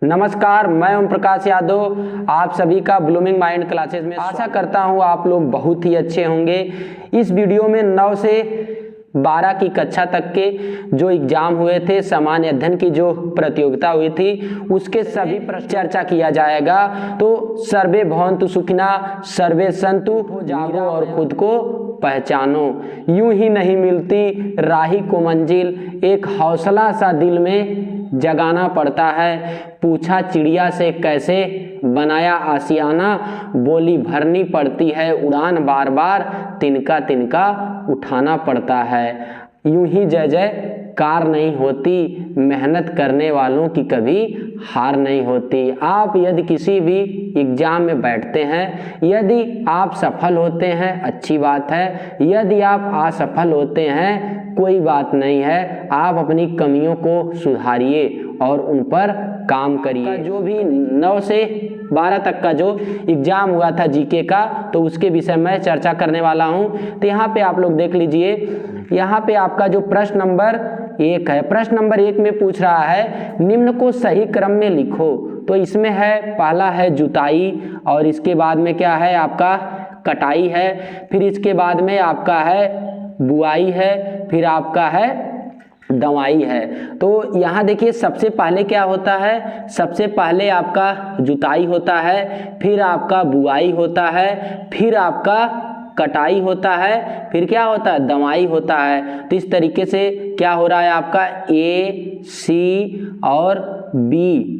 नमस्कार, मैं ओम प्रकाश यादव आप सभी का ब्लूमिंग माइंड क्लासेस में आशा करता हूं आप लोग बहुत ही अच्छे होंगे। इस वीडियो में 9 से 12 की कक्षा तक के जो एग्जाम हुए थे, सामान्य अध्ययन की जो प्रतियोगिता हुई थी, उसके सभी प्रश्न चर्चा किया जाएगा। तो सर्वे भवन्तु सुखिना, सर्वे संतु, जागो और खुद को पहचानो। यूं ही नहीं मिलती राही को मंजिल, एक हौसला सा दिल में जगाना पड़ता है। पूछा चिड़िया से कैसे बनाया आशियाना, बोली भरनी पड़ती है उड़ान बार बार, तिनका तिनका उठाना पड़ता है। यूं ही जय जयकार नहीं होती, मेहनत करने वालों की कभी हार नहीं होती। आप यदि किसी भी एग्जाम में बैठते हैं, यदि आप सफल होते हैं अच्छी बात है, यदि आप असफल होते हैं कोई बात नहीं है। आप अपनी कमियों को सुधारिए और उन पर काम करिए। जो भी 9 से 12 तक का जो एग्जाम हुआ था जीके का, तो उसके विषय में चर्चा करने वाला हूं। तो यहाँ पे आप लोग देख लीजिए, यहाँ पे आपका जो प्रश्न नंबर 1 है, प्रश्न नंबर 1 में पूछ रहा है निम्न को सही क्रम में लिखो। तो इसमें है, पहला है जुताई, और इसके बाद में क्या है आपका कटाई है, फिर इसके बाद में आपका है बुआई है, फिर आपका है दवाई है। तो यहाँ देखिए सबसे पहले क्या होता है, सबसे पहले आपका जुताई होता है, फिर आपका बुआई होता है, फिर आपका कटाई होता है, फिर क्या होता है दवाई होता है। तो इस तरीके से क्या हो रहा है आपका ए, सी और बी,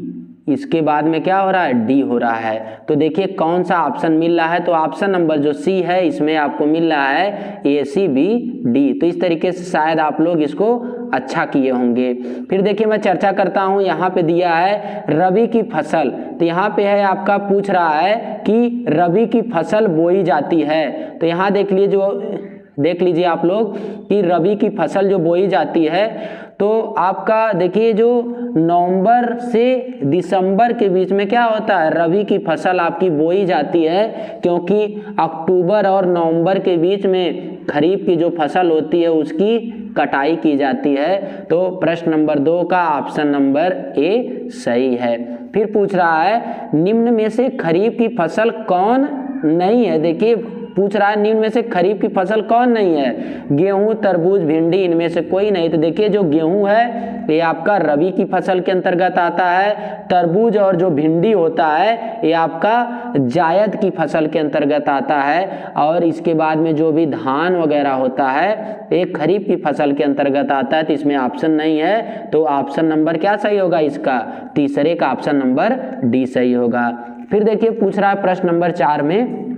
इसके बाद में क्या हो रहा है डी हो रहा है। तो देखिए कौन सा ऑप्शन मिल रहा है, तो ऑप्शन नंबर जो सी है इसमें आपको मिल रहा है ए, सी, बी, डी। तो इस तरीके से शायद आप लोग इसको अच्छा किए होंगे। फिर देखिए मैं चर्चा करता हूं, यहाँ पे दिया है रबी की फसल। तो यहाँ पे है आपका पूछ रहा है कि रबी की फसल बोई जाती है। तो यहाँ देख लीजिए आप लोग कि रबी की फसल जो बोई जाती है, तो आपका देखिए जो नवंबर से दिसंबर के बीच में क्या होता है, रबी की फसल आपकी बोई जाती है, क्योंकि अक्टूबर और नवंबर के बीच में खरीफ की जो फसल होती है उसकी कटाई की जाती है। तो प्रश्न नंबर 2 का ऑप्शन नंबर ए सही है। फिर पूछ रहा है निम्न में से खरीफ की फसल कौन नहीं है। देखिए पूछ रहा है निम्न में से खरीफ की फसल कौन नहीं है, गेहूं, तरबूज, भिंडी, इनमें से कोई नहीं। तो देखिए जो गेहूं है ये आपका रबी की फसल के अंतर्गत आता है, तरबूज और जो भिंडी होता है ये आपका जायद की फसल के अंतर्गत आता है, और इसके बाद में जो भी धान वगैरह होता है ये खरीफ की फसल के अंतर्गत आता है। तो इसमें ऑप्शन नहीं है, तो ऑप्शन नंबर क्या सही होगा इसका, तीसरे का ऑप्शन नंबर डी सही होगा। फिर देखिए पूछ रहा है प्रश्न नंबर 4 में,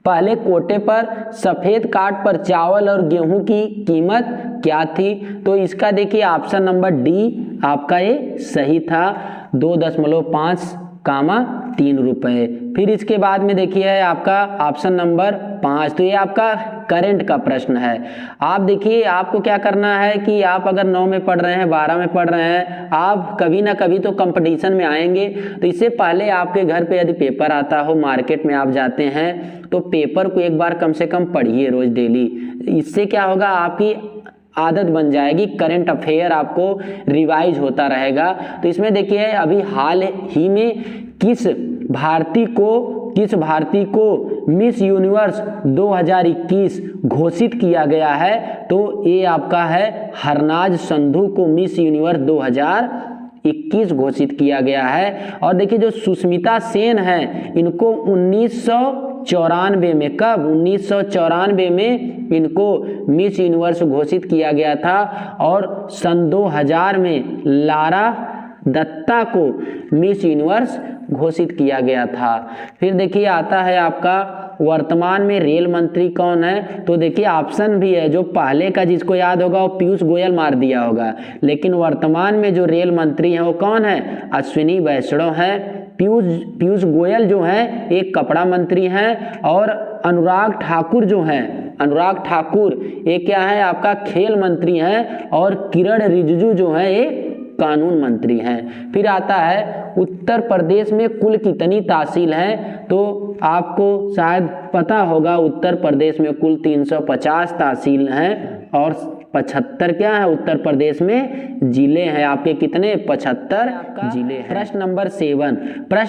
पहले कोटे पर सफेद काट पर चावल और गेहूं की कीमत क्या थी। तो इसका देखिए ऑप्शन नंबर डी आपका ये सही था, 2.5, 3 रुपए। फिर इसके बाद में देखिए आपका ऑप्शन नंबर 5, तो ये आपका करंट का प्रश्न है। आप देखिए आपको क्या करना है कि आप अगर 9 में पढ़ रहे हैं, 12 में पढ़ रहे हैं, आप कभी ना कभी तो कंपटीशन में आएंगे। तो इससे पहले आपके घर पे यदि पेपर आता हो, मार्केट में आप जाते हैं, तो पेपर को एक बार कम से कम पढ़िए रोज डेली। इससे क्या होगा आपकी आदत बन जाएगी, करंट अफेयर आपको रिवाइज होता रहेगा। तो इसमें देखिए अभी हाल ही में किस भारतीय को मिस यूनिवर्स 2021 घोषित किया गया है। तो ये आपका है हरनाज संधू को मिस यूनिवर्स 2021 घोषित किया गया है। और देखिए जो सुष्मिता सेन है, इनको 1994 में, कब 1994 में इनको मिस यूनिवर्स घोषित किया गया था, और सन 2000 में लारा दत्ता को मिस यूनिवर्स घोषित किया गया था। फिर देखिए आता है आपका वर्तमान में रेल मंत्री कौन है। तो देखिए ऑप्शन भी है, जो पहले का जिसको याद होगा वो पीयूष गोयल मार दिया होगा, लेकिन वर्तमान में जो रेल मंत्री हैं वो कौन है, अश्विनी वैष्णव है। पीयूष गोयल जो है एक कपड़ा मंत्री हैं, और अनुराग ठाकुर जो हैं, अनुराग ठाकुर ये क्या है आपका खेल मंत्री हैं, और किरण रिजिजू जो है ये कानून मंत्री हैं। फिर आता है उत्तर प्रदेश में कुल कितनी तहसील हैं। तो आपको शायद पता होगा उत्तर प्रदेश में कुल 350 तहसील हैं, और 75 क्या है उत्तर प्रदेश में जिले हैं आपके, कितने 75 जिले हैं। प्रश्न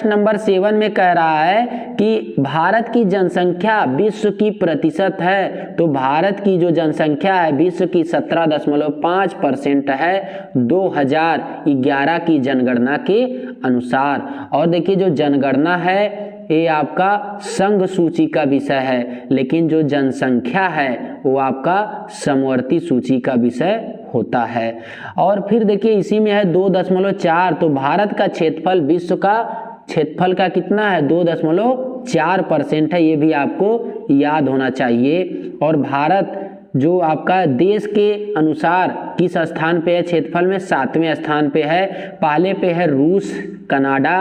नंबर 7 में कह रहा है कि भारत की जनसंख्या विश्व की प्रतिशत है, तो भारत की जो जनसंख्या है विश्व की 17.5% है 2011 की जनगणना के अनुसार। और देखिए जो जनगणना है ये आपका संघ सूची का विषय है, लेकिन जो जनसंख्या है वो आपका समवर्ती सूची का विषय होता है। और फिर देखिए इसी में है 2.4, तो भारत का क्षेत्रफल विश्व का क्षेत्रफल का कितना है 2.4% है, ये भी आपको याद होना चाहिए। और भारत जो आपका देश के अनुसार किस स्थान पे है क्षेत्रफल में, 7वें स्थान पे है। पहले पे है रूस, कनाडा,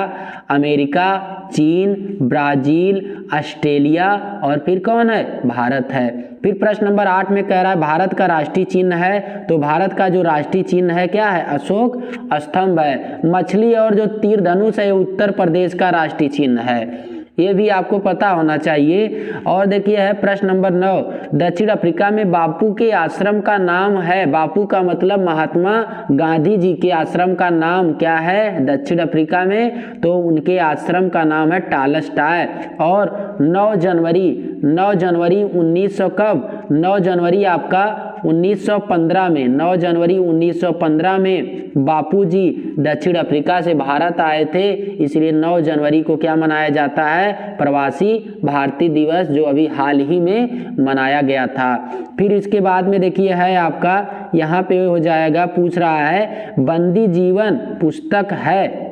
अमेरिका, चीन, ब्राजील, ऑस्ट्रेलिया और फिर कौन है भारत है। फिर प्रश्न नंबर 8 में कह रहा है भारत का राष्ट्रीय चिन्ह है, तो भारत का जो राष्ट्रीय चिन्ह है क्या है अशोक स्तंभ है। मछली और जो तीर धनुष है ये उत्तर प्रदेश का राष्ट्रीय चिन्ह है, ये भी आपको पता होना चाहिए। और देखिए है प्रश्न नंबर 9, दक्षिण अफ्रीका में बापू के आश्रम का नाम है, बापू का मतलब महात्मा गांधी जी के आश्रम का नाम क्या है दक्षिण अफ्रीका में, तो उनके आश्रम का नाम है टालस्टॉय। और 9 जनवरी 1900 कब 9 जनवरी आपका 1915 में 9 जनवरी 1915 में बापूजी दक्षिण अफ्रीका से भारत आए थे, इसलिए 9 जनवरी को क्या मनाया जाता है प्रवासी भारतीय दिवस, जो अभी हाल ही में मनाया गया था। फिर इसके बाद में देखिए है आपका यहाँ पे हो जाएगा, पूछ रहा है बंदी जीवन पुस्तक है,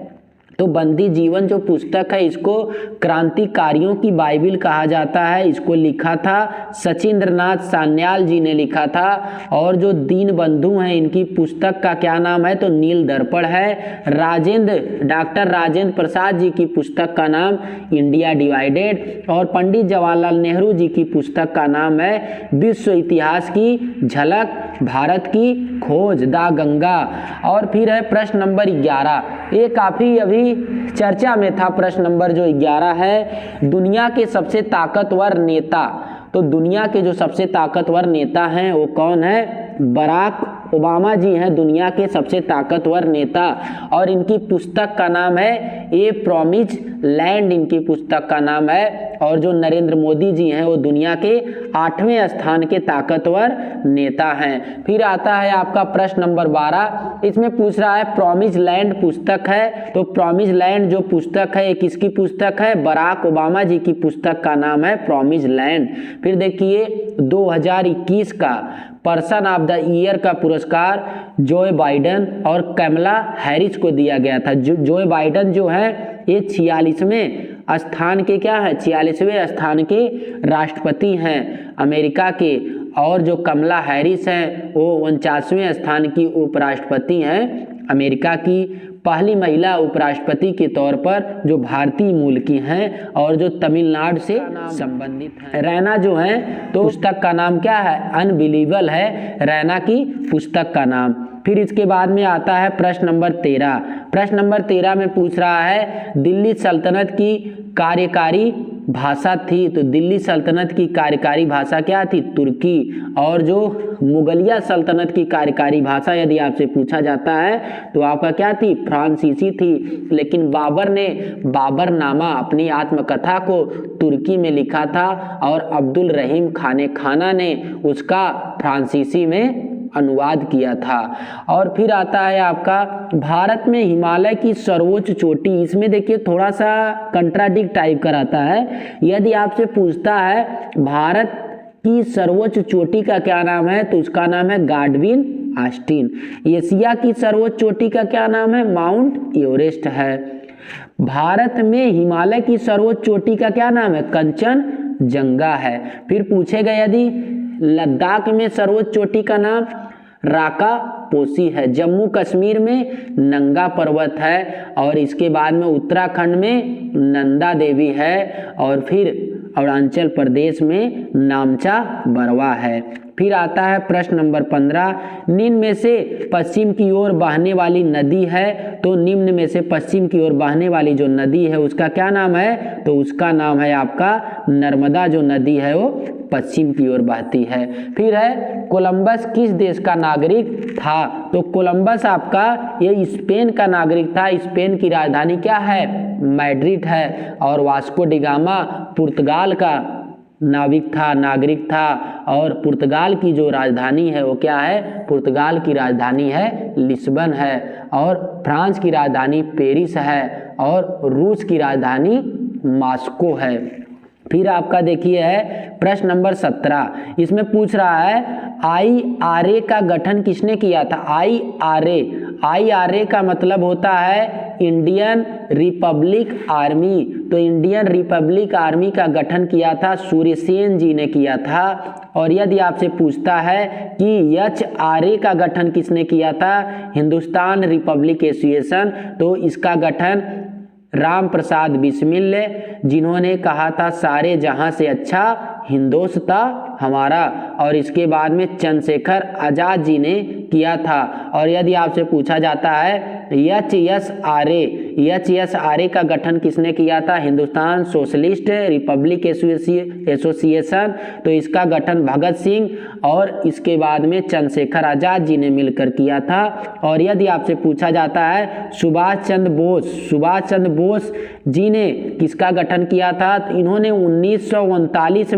तो बंदी जीवन जो पुस्तक है इसको क्रांतिकारियों की बाइबिल कहा जाता है। इसको लिखा था सचिंद्रनाथ सान्याल जी ने लिखा था। और जो दीन बंधु हैं इनकी पुस्तक का क्या नाम है, तो नील दर्पण है। डॉक्टर राजेंद्र प्रसाद जी की पुस्तक का नाम इंडिया डिवाइडेड। और पंडित जवाहरलाल नेहरू जी की पुस्तक का नाम है विश्व इतिहास की झलक, भारत की खोज, द गंगा। और फिर है प्रश्न नंबर 11, ये काफ़ी अभी चर्चा में था। प्रश्न नंबर जो 11 है, दुनिया के सबसे ताकतवर नेता, तो दुनिया के जो सबसे ताकतवर नेता हैं वो कौन है, बराक ओबामा जी हैं दुनिया के सबसे ताकतवर नेता। और इनकी पुस्तक का नाम है ए प्रॉमिस्ड लैंड, इनकी पुस्तक का नाम है। और जो नरेंद्र मोदी जी हैं वो दुनिया के 8वें स्थान के ताकतवर नेता हैं। फिर आता है आपका प्रश्न नंबर 12, इसमें पूछ रहा है प्रॉमिस्ड लैंड पुस्तक है, तो प्रॉमिस्ड लैंड जो पुस्तक है ये किसकी पुस्तक है, बराक ओबामा जी की पुस्तक का नाम है प्रॉमिस्ड लैंड। फिर देखिए 2021 का पर्सन ऑफ द ईयर का पुरस्कार जो बाइडेन और कमला हैरिस को दिया गया था। जो बाइडेन जो है ये 46वें स्थान के क्या है, 46वें स्थान के राष्ट्रपति हैं अमेरिका के। और जो कमला हैरिस हैं वो 49वें स्थान की उपराष्ट्रपति हैं अमेरिका की, पहली महिला उपराष्ट्रपति के तौर पर जो भारतीय मूल की हैं और जो तमिलनाडु से संबंधित हैं। रैना जो है तो पुस्तक का नाम क्या है, अनबिलीवेबल है रैना की पुस्तक का नाम। फिर इसके बाद में आता है प्रश्न नंबर 13। प्रश्न नंबर 13 में पूछ रहा है दिल्ली सल्तनत की कार्यकारी भाषा थी, तो दिल्ली सल्तनत की कार्यकारी भाषा क्या थी, तुर्की। और जो मुगलिया सल्तनत की कार्यकारी भाषा यदि आपसे पूछा जाता है तो आपका क्या थी, फ्रांसीसी थी। लेकिन बाबर ने बाबरनामा अपनी आत्मकथा को तुर्की में लिखा था और अब्दुल रहीम खाना ने उसका फ्रांसीसी में अनुवाद किया था। और फिर आता है आपका भारत में हिमालय की सर्वोच्च चोटी, इसमें देखिए थोड़ा सा कंट्राडिक्ट टाइप का आता है। यदि आपसे पूछता है भारत की सर्वोच्च चोटी का क्या नाम है, तो उसका नाम है गाडविन आस्टीन। एशिया की सर्वोच्च चोटी का क्या नाम है, माउंट एवरेस्ट है। भारत में हिमालय की सर्वोच्च चोटी का क्या नाम है, कंचनजंगा है। फिर पूछेगा यदि लद्दाख में सर्वोच्च चोटी का नाम राका पोसी है। जम्मू कश्मीर में नंगा पर्वत है। और इसके बाद में उत्तराखंड में नंदा देवी है। और फिर अरुणाचल प्रदेश में नामचा बरवा है। फिर आता है प्रश्न नंबर 15, निम्न में से पश्चिम की ओर बहने वाली नदी है, तो निम्न में से पश्चिम की ओर बहने वाली जो नदी है उसका क्या नाम है, तो उसका नाम है आपका नर्मदा जो नदी है वो पश्चिम की ओर बहती है। फिर है कोलंबस किस देश का नागरिक था? तो कोलंबस आपका ये स्पेन का नागरिक था। स्पेन की राजधानी क्या है? मैड्रिड है। और वास्को डी गामा पुर्तगाल का नागरिक था। और पुर्तगाल की जो राजधानी है वो क्या है? पुर्तगाल की राजधानी है लिस्बन है। और फ्रांस की राजधानी पेरिस है। और रूस की राजधानी मॉस्को है। फिर आपका देखिए है प्रश्न नंबर 17, इसमें पूछ रहा है IRA का गठन किसने किया था? IRA का मतलब होता है इंडियन रिपब्लिक आर्मी। तो इंडियन रिपब्लिक आर्मी का गठन किया था सूर्यसेन जी ने किया था। और यदि आपसे पूछता है कि HRA का गठन किसने किया था? Hindustan Republic association. तो इसका गठन राम प्रसाद बिस्मिल ने, जिन्होंने कहा था सारे जहां से अच्छा हिंदुस्तान हमारा। और इसके बाद में चंद्रशेखर आजाद जी ने किया था। और यदि आपसे पूछा जाता है HSRA का गठन किसने किया था? Hindustan socialist Republic association. तो इसका गठन भगत सिंह और इसके बाद में चंद्रशेखर आजाद जी ने मिलकर किया था। और यदि आपसे पूछा जाता है सुभाष चंद्र बोस जी ने किसका गठन किया था? तो इन्होंने 1939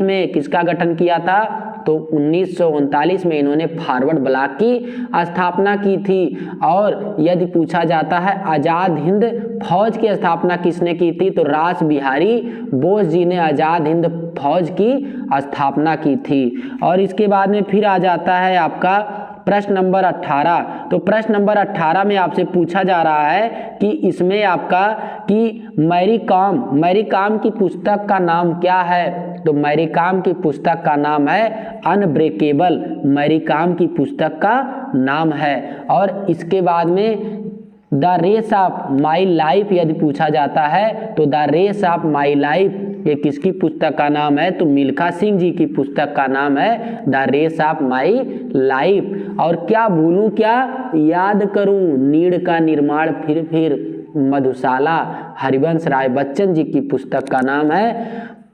में किसका गठन किया था? तो 1939 में इन्होंने फॉरवर्ड ब्लॉक की स्थापना की थी। और यदि पूछा जाता है आज़ाद हिंद फौज की स्थापना किसने की थी? तो रास बिहारी बोस जी ने आज़ाद हिंद फौज की स्थापना की थी। और इसके बाद में फिर आ जाता है आपका प्रश्न नंबर 18। तो प्रश्न नंबर 18 में आपसे पूछा जा रहा है कि इसमें आपका कि मैरी कॉम की पुस्तक का नाम क्या है? तो मैरी कॉम की पुस्तक का नाम है अनब्रेकेबल। मैरी कॉम की पुस्तक का नाम है। और इसके बाद में the race of my life यदि पूछा जाता है तो the race of my life ये किसकी पुस्तक का नाम है? तो मिल्खा सिंह जी की पुस्तक का नाम है the race of my life. और क्या भूलूं क्या याद करूं, नीड़ का निर्माण फिर मधुशाला हरिवंश राय बच्चन जी की पुस्तक का नाम है।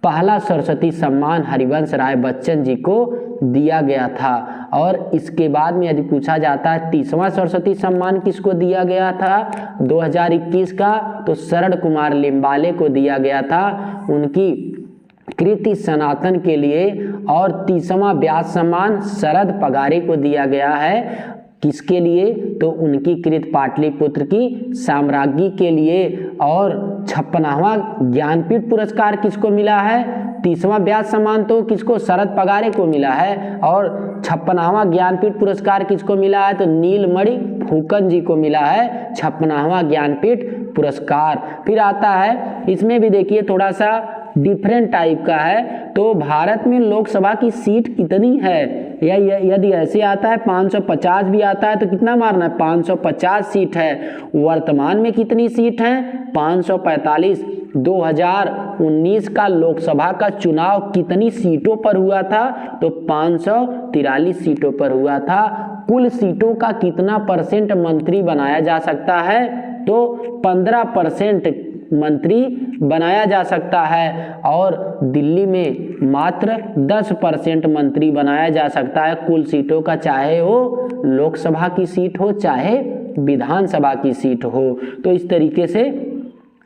पहला सरस्वती सम्मान हरिवंश राय बच्चन जी को दिया गया था। और इसके बाद में यदि पूछा जाता है 30वां सरस्वती सम्मान किसको दिया गया था 2021 का? तो शरण कुमार लिम्बाले को दिया गया था उनकी कृति सनातन के लिए। और 30वां व्यास सम्मान शरद पगारे को दिया गया है। किसके लिए? तो उनकी कृत पाटलिपुत्र की साम्राज्ञी के लिए। और 56वां ज्ञानपीठ पुरस्कार किसको मिला है? 30वां व्यास सम्मान तो किसको? शरद पगारे को मिला है। और 56वां ज्ञानपीठ पुरस्कार किसको मिला है? तो नीलमणि फूकन जी को मिला है 56वां ज्ञानपीठ पुरस्कार। फिर आता है इसमें भी देखिए थोड़ा सा डिफरेंट टाइप का है। तो भारत में लोकसभा की सीट कितनी है? या यदि ऐसे आता है 550 भी आता है तो कितना मारना है? 550 सीट है। वर्तमान में कितनी सीट है? 545। 2019 का लोकसभा का चुनाव कितनी सीटों पर हुआ था? तो 543 सीटों पर हुआ था। कुल सीटों का कितना % मंत्री बनाया जा सकता है? तो 15% मंत्री बनाया जा सकता है। और दिल्ली में मात्र 10% मंत्री बनाया जा सकता है कुल सीटों का, चाहे वो लोकसभा की सीट हो चाहे विधानसभा की सीट हो। तो इस तरीके से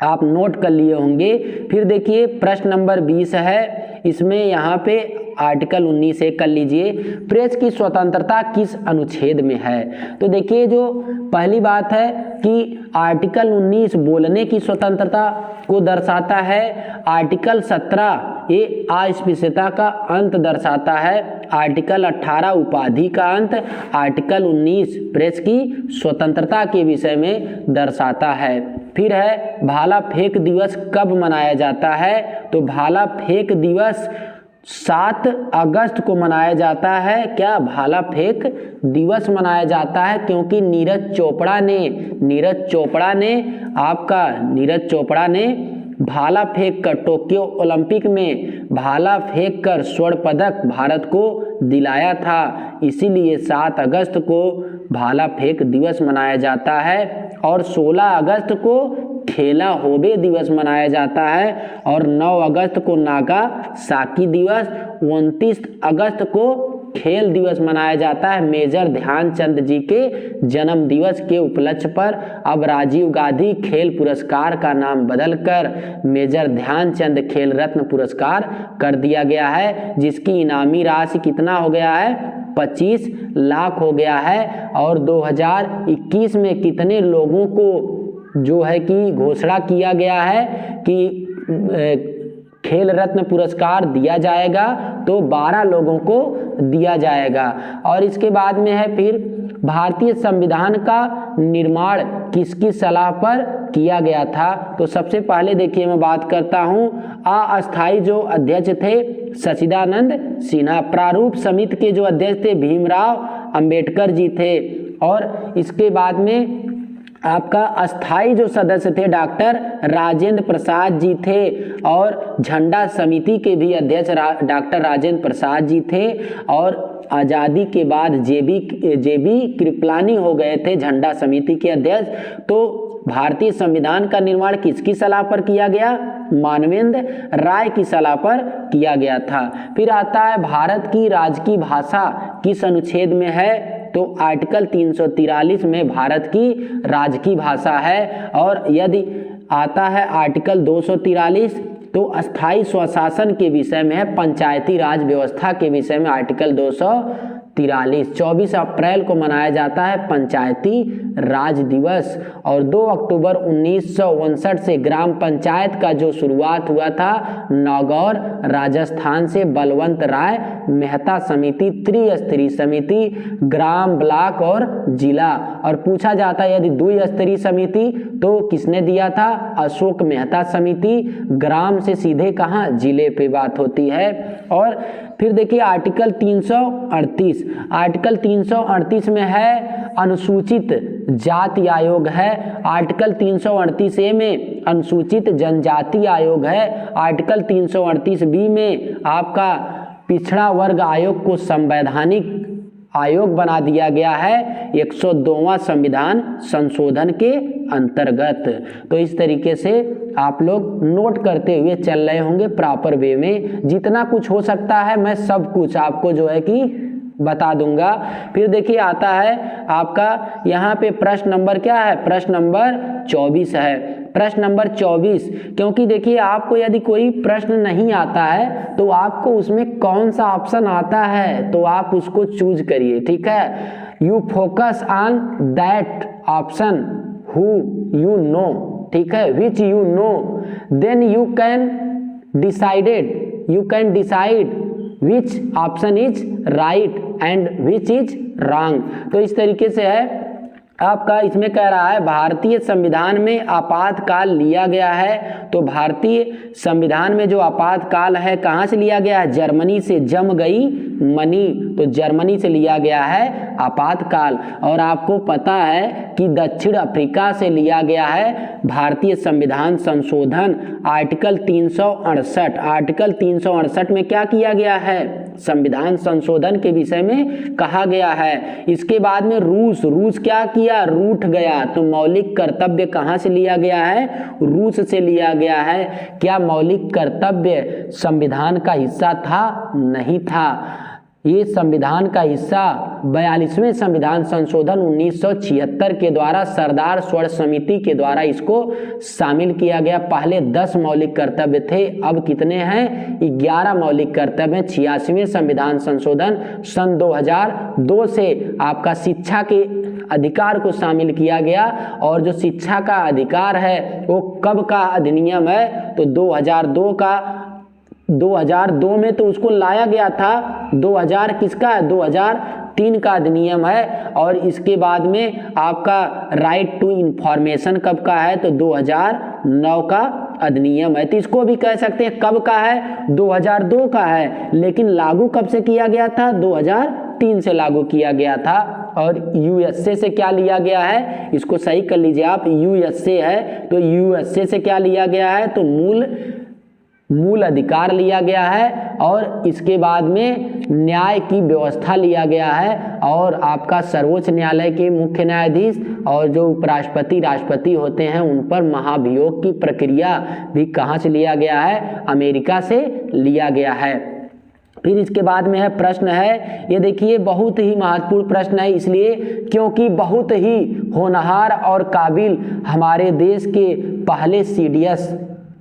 आप नोट कर लिए होंगे। फिर देखिए प्रश्न नंबर 20 है। इसमें यहाँ पे आर्टिकल 19 कर लीजिए, प्रेस की स्वतंत्रता किस अनुच्छेद में है? तो देखिए जो पहली बात है कि आर्टिकल 19 बोलने की स्वतंत्रता को दर्शाता है। आर्टिकल 17 ये अस्पृश्यता का अंत दर्शाता है। आर्टिकल 18 उपाधि का अंत। आर्टिकल 19 प्रेस की स्वतंत्रता के विषय में दर्शाता है। फिर है भाला फेंक दिवस कब मनाया जाता है? तो भाला फेंक दिवस 7 अगस्त को मनाया जाता है। क्या? भाला फेंक दिवस मनाया जाता है क्योंकि नीरज चोपड़ा ने भाला फेंक कर टोक्यो ओलंपिक में भाला फेंक कर स्वर्ण पदक भारत को दिलाया था। इसीलिए 7 अगस्त को भाला फेंक दिवस मनाया जाता है। और 16 अगस्त को खेला होबे दिवस मनाया जाता है और 9 अगस्त को नागासाकी दिवस, 29 अगस्त को खेल दिवस मनाया जाता है मेजर ध्यानचंद जी के जन्म दिवस के उपलक्ष्य पर। अब राजीव गांधी खेल पुरस्कार का नाम बदलकर मेजर ध्यानचंद खेल रत्न पुरस्कार कर दिया गया है, जिसकी इनामी राशि कितना हो गया है, 25 लाख हो गया है। और 2021 में कितने लोगों को जो है कि घोषणा किया गया है कि खेल रत्न पुरस्कार दिया जाएगा, तो 12 लोगों को दिया जाएगा। और इसके बाद में है फिर भारतीय संविधान का निर्माण किसकी सलाह पर किया गया था। तो सबसे पहले देखिए मैं बात करता हूं, अस्थायी जो अध्यक्ष थे सच्चिदानंद सिन्हा, प्रारूप समिति के जो अध्यक्ष थे भीमराव अंबेडकर जी थे, और इसके बाद में आपका अस्थाई जो सदस्य थे डॉक्टर राजेंद्र प्रसाद जी थे, और झंडा समिति के भी अध्यक्ष डॉक्टर राजेंद्र प्रसाद जी थे, और आज़ादी के बाद जेबी कृपलानी हो गए थे झंडा समिति के अध्यक्ष। तो भारतीय संविधान का निर्माण किसकी सलाह पर किया गया, मानवेंद्र राय की सलाह पर किया गया था। फिर आता है भारत की राजकीय भाषा किस अनुच्छेद में है, तो आर्टिकल 343 में भारत की राजकीय भाषा है। और यदि आता है आर्टिकल 243 तो अस्थाई स्वशासन के विषय में है, पंचायती राज व्यवस्था के विषय में आर्टिकल 243। 24 अप्रैल को मनाया जाता है पंचायती राज दिवस, और 2 अक्टूबर 1959 से ग्राम पंचायत का जो शुरुआत हुआ था नागौर राजस्थान से बलवंत राय मेहता समिति, त्रिस्तरीय समिति, ग्राम, ब्लॉक और जिला। और पूछा जाता है यदि द्विस्तरीय समिति तो किसने दिया था, अशोक मेहता समिति, ग्राम से सीधे कहाँ, जिले पे बात होती है। और फिर देखिए आर्टिकल 338, आर्टिकल 338 में है अनुसूचित जाति आयोग है, आर्टिकल 338A में अनुसूचित जनजाति आयोग है, आर्टिकल 338B में आपका पिछड़ा वर्ग आयोग को संवैधानिक आयोग बना दिया गया है 102वां संविधान संशोधन के अंतर्गत। तो इस तरीके से आप लोग नोट करते हुए चल रहे होंगे प्रॉपर वे में, जितना कुछ हो सकता है मैं सब कुछ आपको जो है कि बता दूंगा। फिर देखिए आता है आपका यहाँ पे प्रश्न नंबर क्या है, प्रश्न नंबर 24 है। प्रश्न नंबर 24, क्योंकि देखिए आपको यदि कोई प्रश्न नहीं आता है तो आपको उसमें कौन सा ऑप्शन आता है तो आप उसको चूज करिए, ठीक है। You focus on that option who you know, ठीक है, which you know, then you can decide which option is right and which is wrong। तो इस तरीके से है आपका, इसमें कह रहा है भारतीय संविधान में आपातकाल लिया गया है, तो भारतीय संविधान में जो आपातकाल है कहाँ से लिया गया है, जर्मनी से, जम गई मनी, तो जर्मनी से लिया गया है आपातकाल। और आपको पता है कि दक्षिण अफ्रीका से लिया गया है भारतीय संविधान संशोधन आर्टिकल 368। आर्टिकल 368 में क्या किया गया है, संविधान संशोधन के विषय में कहा गया है। इसके बाद में रूस क्या किया, रूठ गया, तो मौलिक कर्तव्य कहाँ से लिया गया है, रूस से लिया गया है। क्या मौलिक कर्तव्य संविधान का हिस्सा था, नहीं था। ये संविधान का हिस्सा 42वें संविधान संशोधन 1976 के द्वारा सरदार स्वर्ण समिति के द्वारा इसको शामिल किया गया। पहले 10 मौलिक कर्तव्य थे, अब कितने हैं, 11 मौलिक कर्तव्य हैं। 86वें संविधान संशोधन सन 2002 से आपका शिक्षा के अधिकार को शामिल किया गया, और जो शिक्षा का अधिकार है वो कब का अधिनियम है, तो 2002 में तो उसको लाया गया था, 2000 किसका है, 2003 का अधिनियम है। और इसके बाद में आपका राइट टू इंफॉर्मेशन कब का है, तो 2009 का अधिनियम है। तो इसको भी कह सकते हैं कब का है, 2002 का है, लेकिन लागू कब से किया गया था, 2003 से लागू किया गया था। और यूएसए से क्या लिया गया है, इसको सही कर लीजिए आप, यूएसए है, तो यूएसए से क्या लिया गया है, तो मूल अधिकार लिया गया है और इसके बाद में न्याय की व्यवस्था लिया गया है और आपका सर्वोच्च न्यायालय के मुख्य न्यायाधीश और जो उपराष्ट्रपति राष्ट्रपति होते हैं उन पर महाभियोग की प्रक्रिया भी कहाँ से लिया गया है, अमेरिका से लिया गया है। फिर इसके बाद में है प्रश्न है, ये देखिए बहुत ही महत्वपूर्ण प्रश्न है, इसलिए क्योंकि बहुत ही होनहार और काबिल हमारे देश के पहले CDS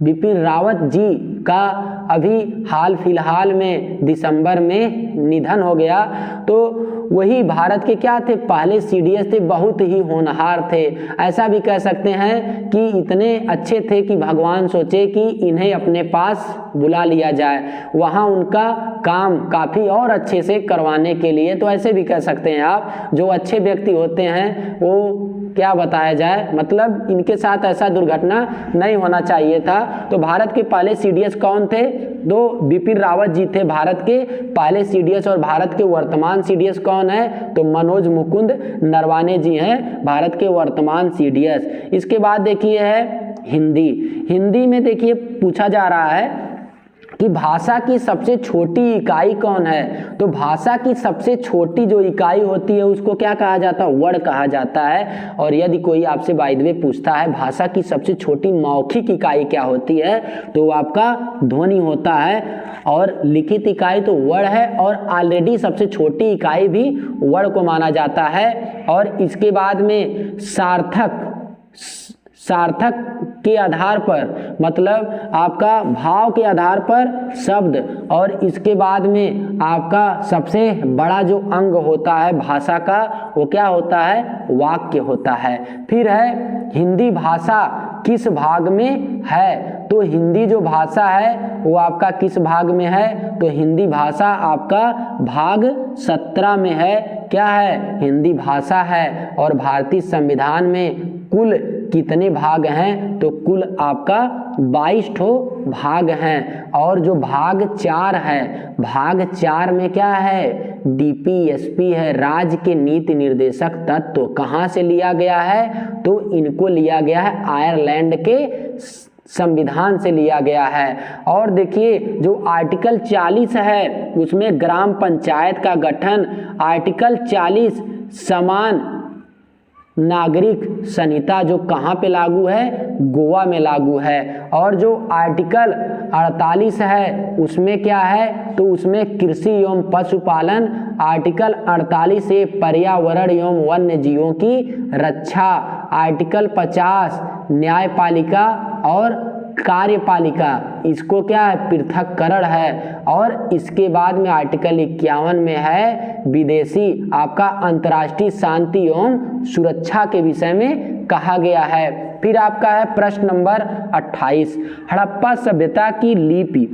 बिपिन रावत जी का अभी हाल फिलहाल में दिसंबर में निधन हो गया। तो वही भारत के क्या थे, पहले CDS थे, बहुत ही होनहार थे। ऐसा भी कह सकते हैं कि इतने अच्छे थे कि भगवान सोचे कि इन्हें अपने पास बुला लिया जाए, वहाँ उनका काम काफ़ी और अच्छे से करवाने के लिए। तो ऐसे भी कह सकते हैं आप, जो अच्छे व्यक्ति होते हैं वो क्या बताया जाए, मतलब इनके साथ ऐसा दुर्घटना नहीं होना चाहिए था। तो भारत के पहले CDS कौन थे, दो बिपिन रावत जी थे भारत के पहले CDS। और भारत के वर्तमान CDS कौन है, तो मनोज मुकुंद नरवाने जी हैं भारत के वर्तमान CDS। इसके बाद देखिए है हिंदी। हिंदी में देखिए पूछा जा रहा है कि भाषा की सबसे छोटी इकाई कौन है। तो भाषा की सबसे छोटी जो इकाई होती है उसको क्या कहा जाता है, वर्ड कहा जाता है। और यदि कोई आपसे बाय द वे पूछता है भाषा की सबसे छोटी मौखिक इकाई क्या होती है, तो आपका ध्वनि होता है। और लिखित इकाई तो वर्ड है, और ऑलरेडी सबसे छोटी इकाई भी वर्ड को माना जाता है। और इसके बाद में सार्थक के आधार पर, मतलब आपका भाव के आधार पर शब्द, और इसके बाद में आपका सबसे बड़ा जो अंग होता है भाषा का वो क्या होता है, वाक्य होता है। फिर है हिंदी भाषा किस भाग में है। तो हिंदी जो भाषा है वो आपका किस भाग में है, तो हिंदी भाषा आपका भाग 17 में है। क्या है, हिंदी भाषा है। और भारतीय संविधान में कुल कितने भाग हैं, तो कुल आपका 22 ठो भाग हैं। और जो भाग 4 है, भाग 4 में क्या है, DPSP है, राज्य के नीति निर्देशक तत्व। कहाँ से लिया गया है, तो इनको लिया गया है आयरलैंड के संविधान से लिया गया है। और देखिए जो आर्टिकल 40 है उसमें ग्राम पंचायत का गठन, आर्टिकल 40 समान नागरिक संहिता जो कहाँ पे लागू है, गोवा में लागू है। और जो आर्टिकल 48 है उसमें क्या है, तो उसमें कृषि एवं पशुपालन, आर्टिकल 48 से पर्यावरण एवं वन्य जीवों की रक्षा, आर्टिकल 50 न्यायपालिका और कार्यपालिका, इसको क्या है, पृथक्करण है। और इसके बाद में आर्टिकल 51 में है विदेशी, आपका अंतर्राष्ट्रीय शांति एवं सुरक्षा के विषय में कहा गया है। फिर आपका है प्रश्न नंबर 28, हड़प्पा सभ्यता की लिपि।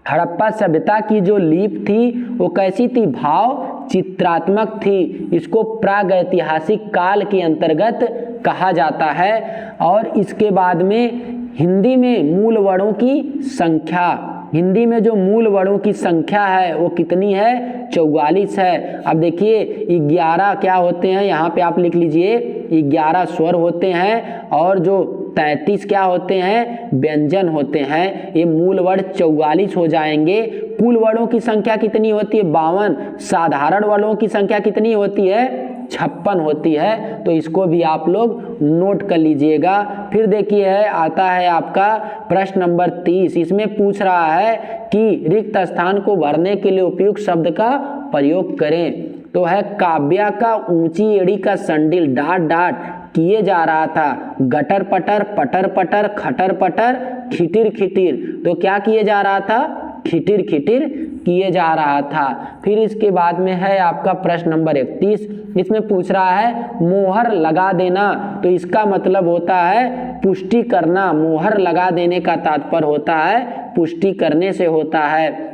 हड़प्पा सभ्यता की जो लिपि थी वो कैसी थी, भाव चित्रात्मक थी। इसको प्रागैतिहासिक काल के अंतर्गत कहा जाता है। और इसके बाद में हिंदी में मूल वर्णों की संख्या, हिंदी में जो मूल वर्णों की संख्या है वो कितनी है, 44 है। अब देखिए 11 क्या होते हैं, यहाँ पे आप लिख लीजिए 11 स्वर होते हैं और जो 33 क्या होते हैं, व्यंजन होते हैं। ये मूल वर्ण 44 हो जाएंगे। कुल वर्णों की संख्या कितनी होती है, 52। साधारण वर्णों की संख्या कितनी होती है, 56 होती है। तो इसको भी आप लोग नोट कर लीजिएगा। फिर देखिए है आता है आपका प्रश्न नंबर 30, इसमें पूछ रहा है कि रिक्त स्थान को भरने के लिए उपयुक्त शब्द का प्रयोग करें। तो है काव्या का ऊंची एड़ी का संडिल डाट डाट किए जा रहा था, गटर पटर पटर पटर खटर पटर खिटिर खिटिर। तो क्या किए जा रहा था, खिटिर खिटिर किए जा रहा था। फिर इसके बाद में है आपका प्रश्न नंबर 31, इसमें पूछ रहा है मोहर लगा देना। तो इसका मतलब होता है पुष्टि करना। मोहर लगा देने का तात्पर्य होता है पुष्टि करने से होता है।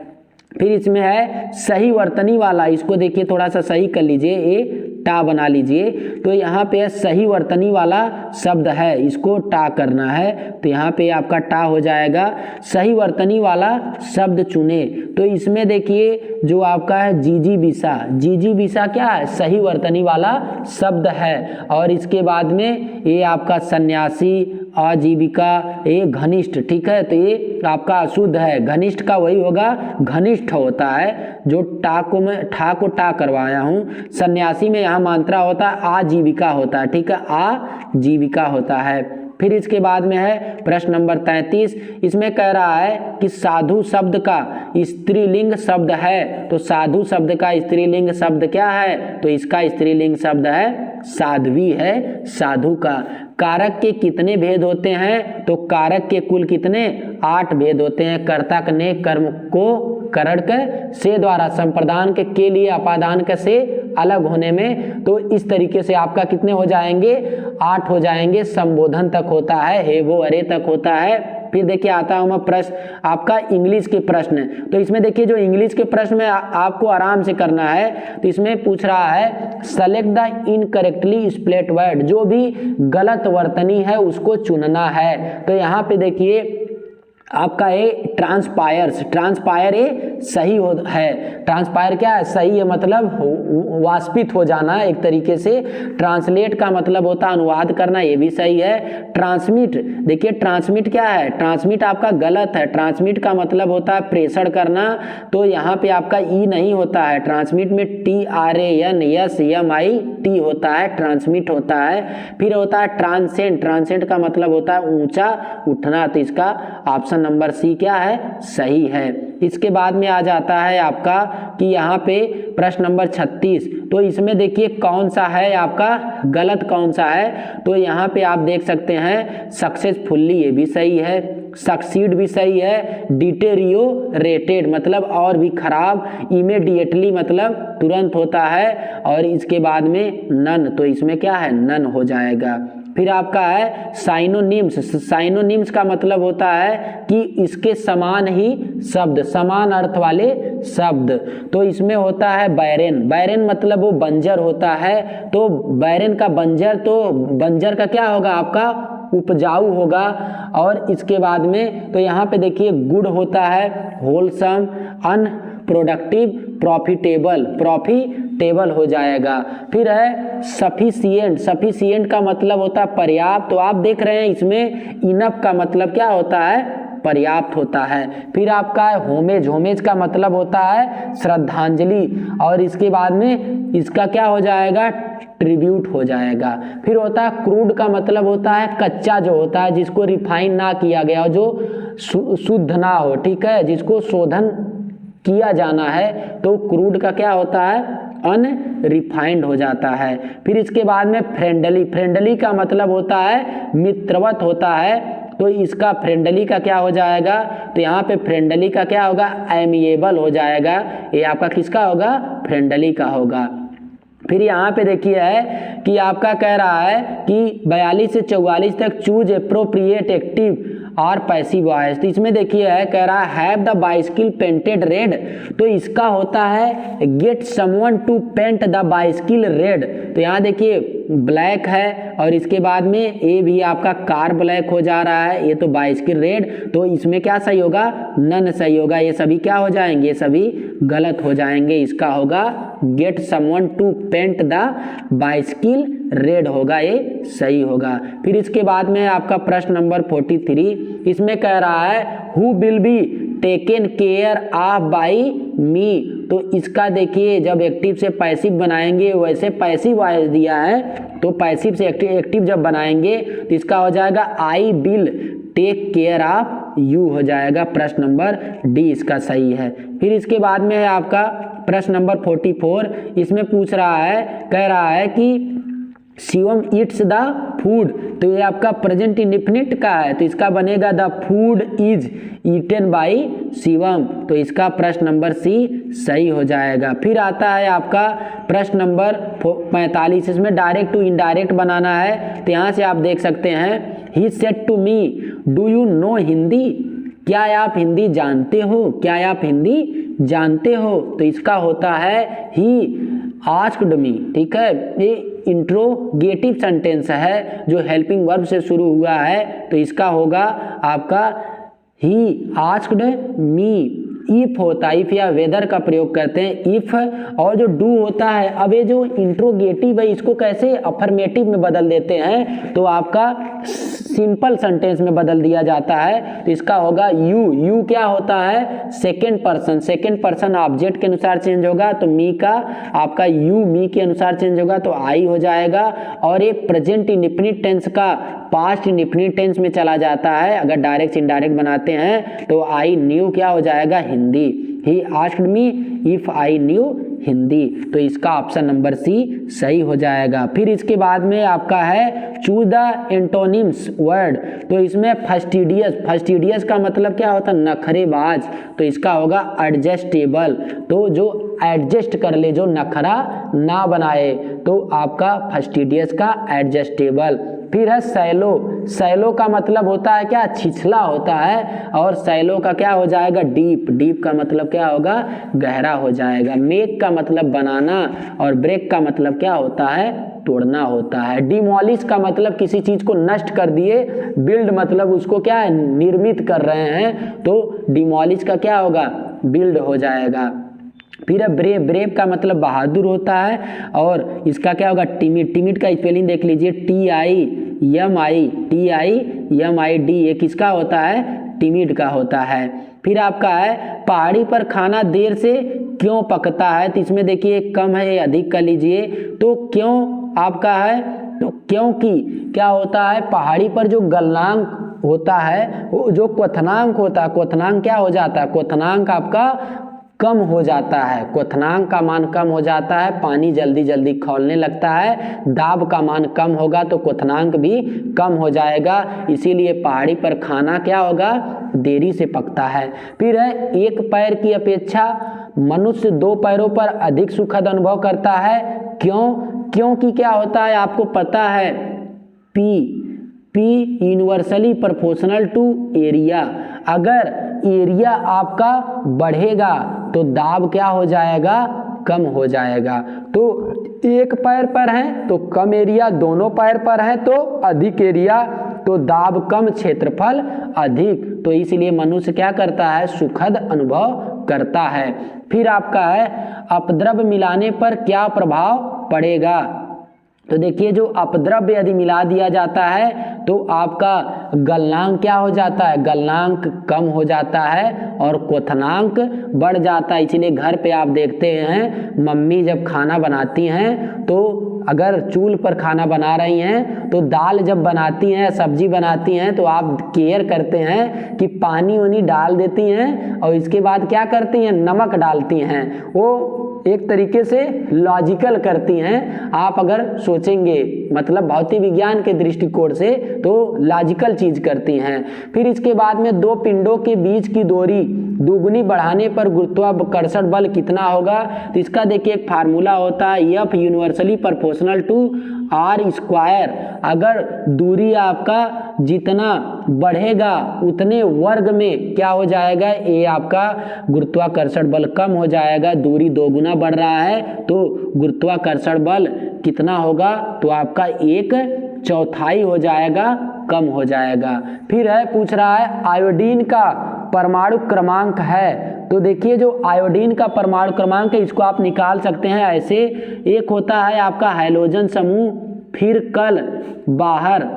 फिर इसमें है सही वर्तनी वाला, इसको देखिए थोड़ा सा सही कर लीजिए, ए टा बना लीजिए। तो यहाँ पे सही वर्तनी वाला शब्द है, इसको टा करना है। तो यहाँ पे आपका टा हो जाएगा। सही वर्तनी वाला शब्द चुने। तो इसमें देखिए जो आपका है जीजीविसा क्या है, सही वर्तनी वाला शब्द है। और इसके बाद में ये आपका सन्यासी, आजीविका, ये घनिष्ठ, ठीक है, तो ये आपका अशुद्ध है। घनिष्ठ का वही होगा, घनिष्ठ होता है, जो टा को मैं ठा को टा करवाया हूँ। सन्यासी में यहाँ मात्रा होता है, आजीविका होता है, ठीक है, आजीविका होता है। फिर इसके बाद में है प्रश्न नंबर 33, इसमें कह रहा है कि साधु शब्द का स्त्रीलिंग शब्द है, तो साधु शब्द का स्त्रीलिंग शब्द क्या है, तो इसका स्त्रीलिंग शब्द है साध्वी है, साधु का। कारक के कितने भेद होते हैं, तो कारक के कुल कितने, 8 भेद होते हैं। कर्ता ने कर्म को करण के से द्वारा संप्रदान के लिए अपादान के से अलग होने में, तो इस तरीके से आपका कितने हो जाएंगे, 8 हो जाएंगे। संबोधन तक होता है, हे वो अरे तक होता है। फिर देखिए आता हूँ मैं प्रश्न आपका इंग्लिश के प्रश्न, तो इसमें देखिए जो इंग्लिश के प्रश्न में आपको आराम से करना है, तो इसमें पूछ रहा है select the incorrectly split word, जो भी गलत वर्तनी है उसको चुनना है। तो यहाँ पे देखिए आपका ये ट्रांसपायर ये सही है। ट्रांसपायर क्या है, सही है, मतलब वाष्पित हो जाना एक तरीके से। ट्रांसलेट का मतलब होता है अनुवाद करना, ये भी सही है। ट्रांसमिट, देखिए ट्रांसमिट क्या है, ट्रांसमिट आपका गलत है। ट्रांसमिट का मतलब होता है प्रेषण करना, तो यहाँ पे आपका ई नहीं होता है। ट्रांसमिट में TRANSMIT होता है, ट्रांसमिट होता है। फिर होता है ट्रांसेंड का मतलब होता है ऊंचा उठना, तो इसका ऑप्शन नंबर सी क्या है, सही है। इसके बाद में आ जाता है आपका कि यहाँ पे प्रश्न नंबर 36, तो इसमें देखिए कौन सा है आपका गलत, कौन सा है, तो यहाँ पे आप देख सकते हैं सक्सेसफुली, ये भी सही है। सक्सीड भी सही है। डिटेरियोरेटेड मतलब और भी खराब। इमीडिएटली मतलब तुरंत होता है। और इसके बाद में नन, तो इसमें क्या है, नन हो जाएगा। फिर आपका है साइनोनिम्स का मतलब होता है कि इसके समान ही शब्द, समान अर्थ वाले शब्द, तो इसमें होता है बैरेन मतलब वो बंजर होता है, तो बैरेन का बंजर, तो बंजर का क्या होगा आपका उपजाऊ होगा। और इसके बाद में तो यहाँ पे देखिए गुड होता है होलसम, अनप्रोडक्टिव, प्रॉफिटेबल हो जाएगा। फिर है सफिशिएंट का मतलब होता है पर्याप्त, तो आप देख रहे हैं इसमें इनफ का मतलब क्या होता है, पर्याप्त होता है। फिर आपका है होमेज का मतलब होता है श्रद्धांजलि, और इसके बाद में इसका क्या हो जाएगा, ट्रिब्यूट हो जाएगा। फिर होता है क्रूड का मतलब होता है कच्चा जो होता है, जिसको रिफाइन ना किया गया, जो शुद्ध ना हो, ठीक है, जिसको शोधन किया जाना है, तो क्रूड का क्या होता है, अनरिफाइंड हो जाता है। फिर इसके बाद में फ्रेंडली का मतलब होता है मित्रवत होता है, तो इसका फ्रेंडली का क्या हो जाएगा, तो यहाँ पे फ्रेंडली का क्या होगा, एमिएबल हो जाएगा। ये आपका किसका होगा, फ्रेंडली का होगा। फिर यहाँ पे देखिए है कि आपका कह रहा है कि 42 से 44 तक चूज एप्रोप्रिएट एक्टिव और पैसिव वॉइस, तो इसमें देखिए है कह रहा है have the bicycle painted red, तो इसका होता है get someone to paint the bicycle red, तो यहाँ देखिए ब्लैक है, और इसके बाद में ये भी आपका कार ब्लैक हो जा रहा है, ये तो बाइसिकल रेड, तो इसमें क्या सही होगा, नन सही होगा। ये सभी क्या हो जाएंगे, ये सभी गलत हो जाएंगे। इसका होगा get someone to paint the bicycle red होगा, ये सही होगा। फिर इसके बाद में आपका प्रश्न नंबर 43, इसमें कह रहा है who will be taken care of by me, तो इसका देखिए जब एक्टिव से पैसिव बनाएंगे, वैसे पैसिव वॉइस दिया है, तो पैसिव से एक्टिव जब बनाएंगे तो इसका हो जाएगा I will take care of you हो जाएगा। प्रश्न नंबर डी इसका सही है। फिर इसके बाद में है आपका प्रश्न नंबर 44, इसमें पूछ रहा है, कह रहा है कि शिवम ईट्स द फूड, तो ये आपका प्रेजेंट इंडेफिनिट का है, तो इसका बनेगा the food is eaten by Shivam, तो इसका प्रश्न नंबर सी सही हो जाएगा। फिर आता है आपका प्रश्न नंबर 45, इसमें डायरेक्ट टू इनडायरेक्ट बनाना है, तो यहाँ से आप देख सकते हैं he said to me do you know Hindi, क्या आप हिंदी जानते हो, क्या आप हिंदी जानते हो, तो इसका होता है ही आस्क्ड मी, ठीक है, ये इंट्रोगेटिव सेंटेंस है जो हेल्पिंग वर्ब से शुरू हुआ है, तो इसका होगा आपका ही आस्क्ड मी इफ होता है, इफ या वेदर का प्रयोग करते हैं इफ, और जो डू होता है, अब ये जो इंट्रोगेटिव है इसको कैसे अफर्मेटिव में बदल देते हैं, तो आपका सिंपल सेंटेंस में बदल दिया जाता है। तो इसका होगा यू, यू क्या होता है second person, second person object के अनुसार चेंज होगा, तो मी का आपका यू मी के अनुसार चेंज होगा तो आई हो जाएगा। और ये प्रेजेंट इंडेफिनिट टेंस का पास्ट इंडेफिनिट टेंस में चला जाता है, अगर डायरेक्ट इनडायरेक्ट बनाते हैं तो आई न्यू क्या हो जाएगा Hindi, he asked me if I knew Hindi, तो इसका ऑप्शन नंबर सी सही हो जाएगा। फिर इसके बाद में आपका है चूज द एंटोनिम्स वर्ड, तो इसमें फस्टिडियस, फस्टिडियस का मतलब क्या होता है नखरेबाज, तो इसका होगा एडजस्टेबल, तो जो एडजस्ट कर ले, जो नखरा ना बनाए, तो आपका फस्टिडियस का एडजस्टेबल। फिर है सैलो, सैलो का मतलब होता है क्या छिछला होता है, और सैलो का क्या हो जाएगा डीप, डीप का मतलब क्या होगा गहरा हो जाएगा। मेक का मतलब बनाना, और ब्रेक का मतलब क्या होता है तोड़ना होता है। डिमोलिश का मतलब किसी चीज को नष्ट कर दिए, बिल्ड मतलब उसको क्या है निर्मित कर रहे हैं, तो डिमोलिश का क्या होगा बिल्ड हो जाएगा। फिर ब्रेव, ब्रेव का मतलब बहादुर होता है, और इसका क्या होगा टिमिड, टिमिड का स्पेलिंग देख लीजिए TIMID, ये किसका होता है टिमिड का होता है। फिर आपका है पहाड़ी पर खाना देर से क्यों पकता है, तो इसमें देखिए कम है अधिक कर लीजिए, तो क्यों आपका है तो क्योंकि क्या होता है पहाड़ी पर जो गलनांक होता है वो जो क्वथनांक होता है, क्वथनांक क्या हो जाता है क्वथनांक आपका कम हो जाता है, क्वथनांक का मान कम हो जाता है, पानी जल्दी जल्दी खौलने लगता है, दाब का मान कम होगा तो क्वथनांक भी कम हो जाएगा, इसीलिए पहाड़ी पर खाना क्या होगा देरी से पकता है। फिर है एक पैर की अपेक्षा मनुष्य दो पैरों पर अधिक सुखद अनुभव करता है, क्यों, क्योंकि क्या होता है आपको पता है P universally proportional to area, अगर एरिया आपका बढ़ेगा तो दाब क्या हो जाएगा कम हो जाएगा, तो एक पैर पर है तो कम एरिया, दोनों पैर पर है तो अधिक एरिया, तो दाब कम क्षेत्रफल अधिक, तो इसलिए मनुष्य क्या करता है सुखद अनुभव करता है। फिर आपका है अपद्रव्य मिलाने पर क्या प्रभाव पड़ेगा, तो देखिए जो अपद्रव्य यदि मिला दिया जाता है तो आपका गलनांक क्या हो जाता है गलनांक कम हो जाता है और क्वथनांक बढ़ जाता है। इसलिए घर पे आप देखते हैं मम्मी जब खाना बनाती हैं तो अगर चूल्हे पर खाना बना रही हैं तो दाल जब बनाती हैं सब्जी बनाती हैं तो आप केयर करते हैं कि पानी वानी डाल देती हैं और इसके बाद क्या करती हैं नमक डालती हैं, वो एक तरीके से लॉजिकल करती हैं। आप अगर सोचेंगे मतलब भौतिक विज्ञान के दृष्टिकोण से तो लॉजिकल चीज करती हैं। फिर इसके बाद में दो पिंडों के बीच की दूरी दुगुनी बढ़ाने पर गुरुत्वाकर्षण बल कितना होगा, तो इसका देखिए एक फार्मूला होता है F universally proportional to R square, अगर दूरी आपका जितना बढ़ेगा उतने वर्ग में क्या हो जाएगा ये आपका गुरुत्वाकर्षण बल कम हो जाएगा, दूरी दोगुना बढ़ रहा है तो गुरुत्वाकर्षण बल कितना होगा तो आपका 1/4 हो जाएगा कम हो जाएगा। फिर है पूछ रहा है आयोडीन का परमाणु क्रमांक है, तो देखिए जो आयोडीन का परमाणु क्रमांक है इसको आप निकाल सकते हैं ऐसे, एक होता है आपका हाइड्रोजन समूह, फिर कल बाहर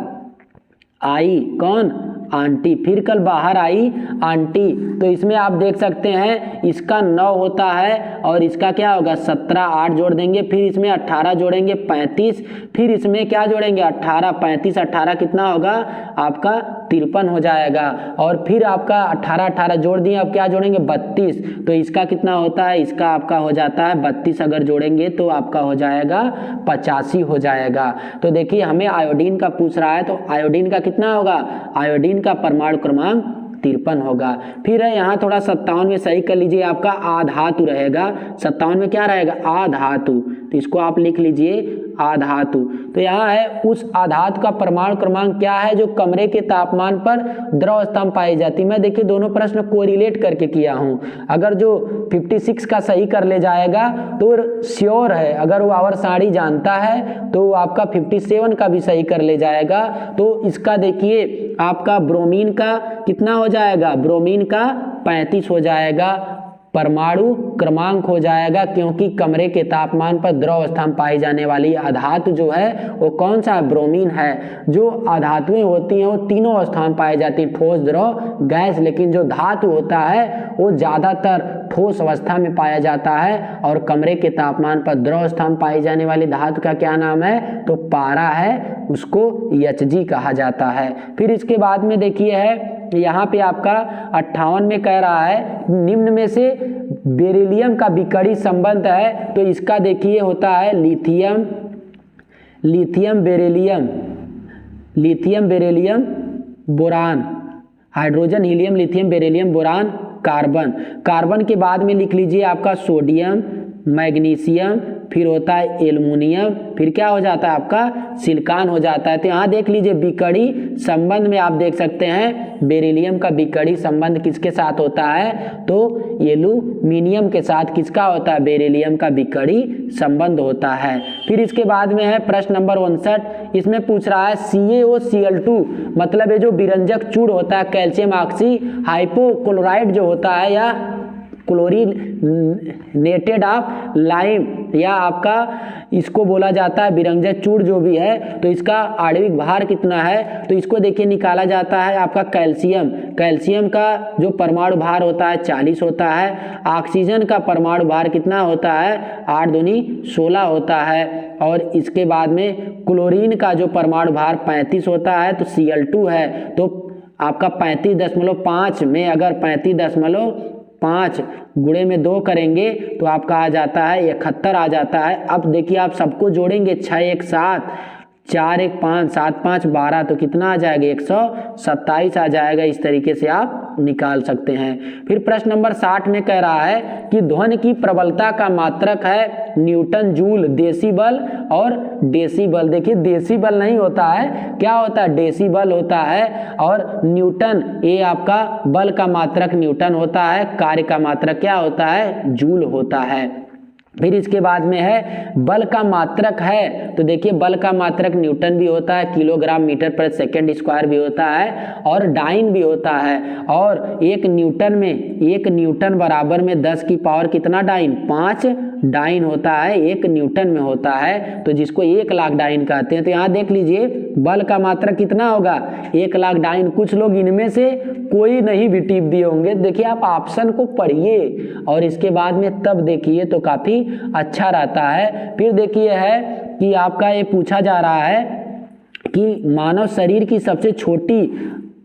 आई कौन आंटी, फिर कल बाहर आई आंटी, तो इसमें आप देख सकते हैं इसका 9 होता है और इसका क्या होगा 17, 8 जोड़ देंगे, फिर इसमें 18 जोड़ेंगे 35, फिर इसमें क्या जोड़ेंगे 18, 35, 18 कितना होगा आपका 53 हो जाएगा, और फिर आपका 18, 18 जोड़ दिए, अब क्या जोड़ेंगे 32, तो इसका कितना होता है इसका आपका हो जाता है 32, अगर जोड़ेंगे तो आपका हो जाएगा 85 हो जाएगा। तो देखिए हमें आयोडीन का पूछ रहा है तो आयोडीन का कितना होगा, आयोडीन का परमाणु क्रमांक 53 होगा। फिर है यहाँ थोड़ा 57 में सही कर लीजिए, आपका आधातु रहेगा, 57 में क्या रहेगा आधातु, तो इसको आप लिख लीजिए आधातु। तो यहाँ है उस आधातु का परमाणु क्रमांक क्या है जो कमरे के तापमान पर द्रव अवस्था में पाई जाती है। मैं देखिए दोनों प्रश्न कोरिलेट करके किया हूँ, अगर जो 56 का सही कर ले जाएगा तो श्योर है, अगर वो आवर साड़ी जानता है तो आपका 57 का भी सही कर ले जाएगा। तो इसका देखिए आपका ब्रोमीन का कितना हो जाएगा, ब्रोमीन का 35 हो जाएगा, परमाणु क्रमांक हो जाएगा, क्योंकि कमरे के तापमान पर द्रव अवस्था में पाई जाने वाली अधातु जो है वो कौन सा है, ब्रोमीन है। जो अधातुएं होती हैं वो तीनों अवस्था में पाई जाती हैं, ठोस, द्रव, गैस, लेकिन जो धातु होता है वो ज़्यादातर ठोस अवस्था में पाया जाता है। और कमरे के तापमान पर द्रव अवस्था में पाई जाने वाली धातु का क्या नाम है, तो पारा है, उसको Hg कहा जाता है। फिर इसके बाद में देखिए है यहाँ पे आपका 58 में कह रहा है निम्न में से बेरिलियम का विकर्ण संबंध है, तो इसका देखिए होता है lithium beryllium boron, hydrogen, helium, lithium, beryllium, boron, carbon के बाद में लिख लीजिए आपका सोडियम, मैग्नीशियम, फिर होता है एल्युमिनियम, फिर क्या हो जाता है आपका सिलिकॉन हो जाता है। तो यहाँ देख लीजिए विकर्ण संबंध में आप देख सकते हैं बेरिलियम का विकर्ण संबंध किसके साथ होता है, तो एल्युमिनियम के साथ किसका होता है, बेरिलियम का विकर्ण संबंध होता है। फिर इसके बाद में है प्रश्न नंबर 59, इसमें पूछ रहा है CaOCl2 मतलब ये जो विरंजक चूड़ होता है कैल्शियम ऑक्सी हाइपोक्लोराइड जो होता है या क्लोरीनेटेड ऑफ लाइम या आपका इसको बोला जाता है विरंजक चूड़ जो भी है, तो इसका आणविक भार कितना है, तो इसको देखिए निकाला जाता है आपका कैल्शियम का जो परमाणु भार होता है 40 होता है, ऑक्सीजन का परमाणु भार कितना होता है 8 दूनी 16 होता है, और इसके बाद में क्लोरीन का जो परमाणु भार 35 होता है, तो Cl2 है, तो आपका 35.5 में अगर 35.5 गुणे में 2 करेंगे तो आपका आ जाता है 71 आ जाता है। अब देखिए आप सबको जोड़ेंगे 6 1 7 4 1 5 7 5 12 तो कितना आ जाएगा 127 आ जाएगा। इस तरीके से आप निकाल सकते हैं। फिर प्रश्न नंबर 60 में कह रहा है कि ध्वनि की प्रबलता का मात्रक है न्यूटन, जूल, डेसिबल और डेसिबल। देखिए डेसिबल नहीं होता है, क्या होता है डेसिबल होता है, और न्यूटन ये आपका बल का मात्रक न्यूटन होता है, कार्य का मात्रक क्या होता है जूल होता है। फिर इसके बाद में है बल का मात्रक है, तो देखिए बल का मात्रक न्यूटन भी होता है, किलोग्राम मीटर पर सेकंड स्क्वायर भी होता है, और डाइन भी होता है। और एक न्यूटन बराबर में 10 की पावर कितना डाइन 5 डाइन होता है, 1 न्यूटन में होता है, तो जिसको 1 लाख डाइन कहते हैं। तो यहाँ देख लीजिए बल का मात्रक कितना होगा 1 लाख डाइन। कुछ लोग इनमें से कोई नहीं भी टिप दिए होंगे, देखिए आप ऑप्शन को पढ़िए और इसके बाद में तब देखिए तो काफ़ी अच्छा रहता है। फिर देखिए है कि आपका ये पूछा जा रहा है कि मानव शरीर की सबसे छोटी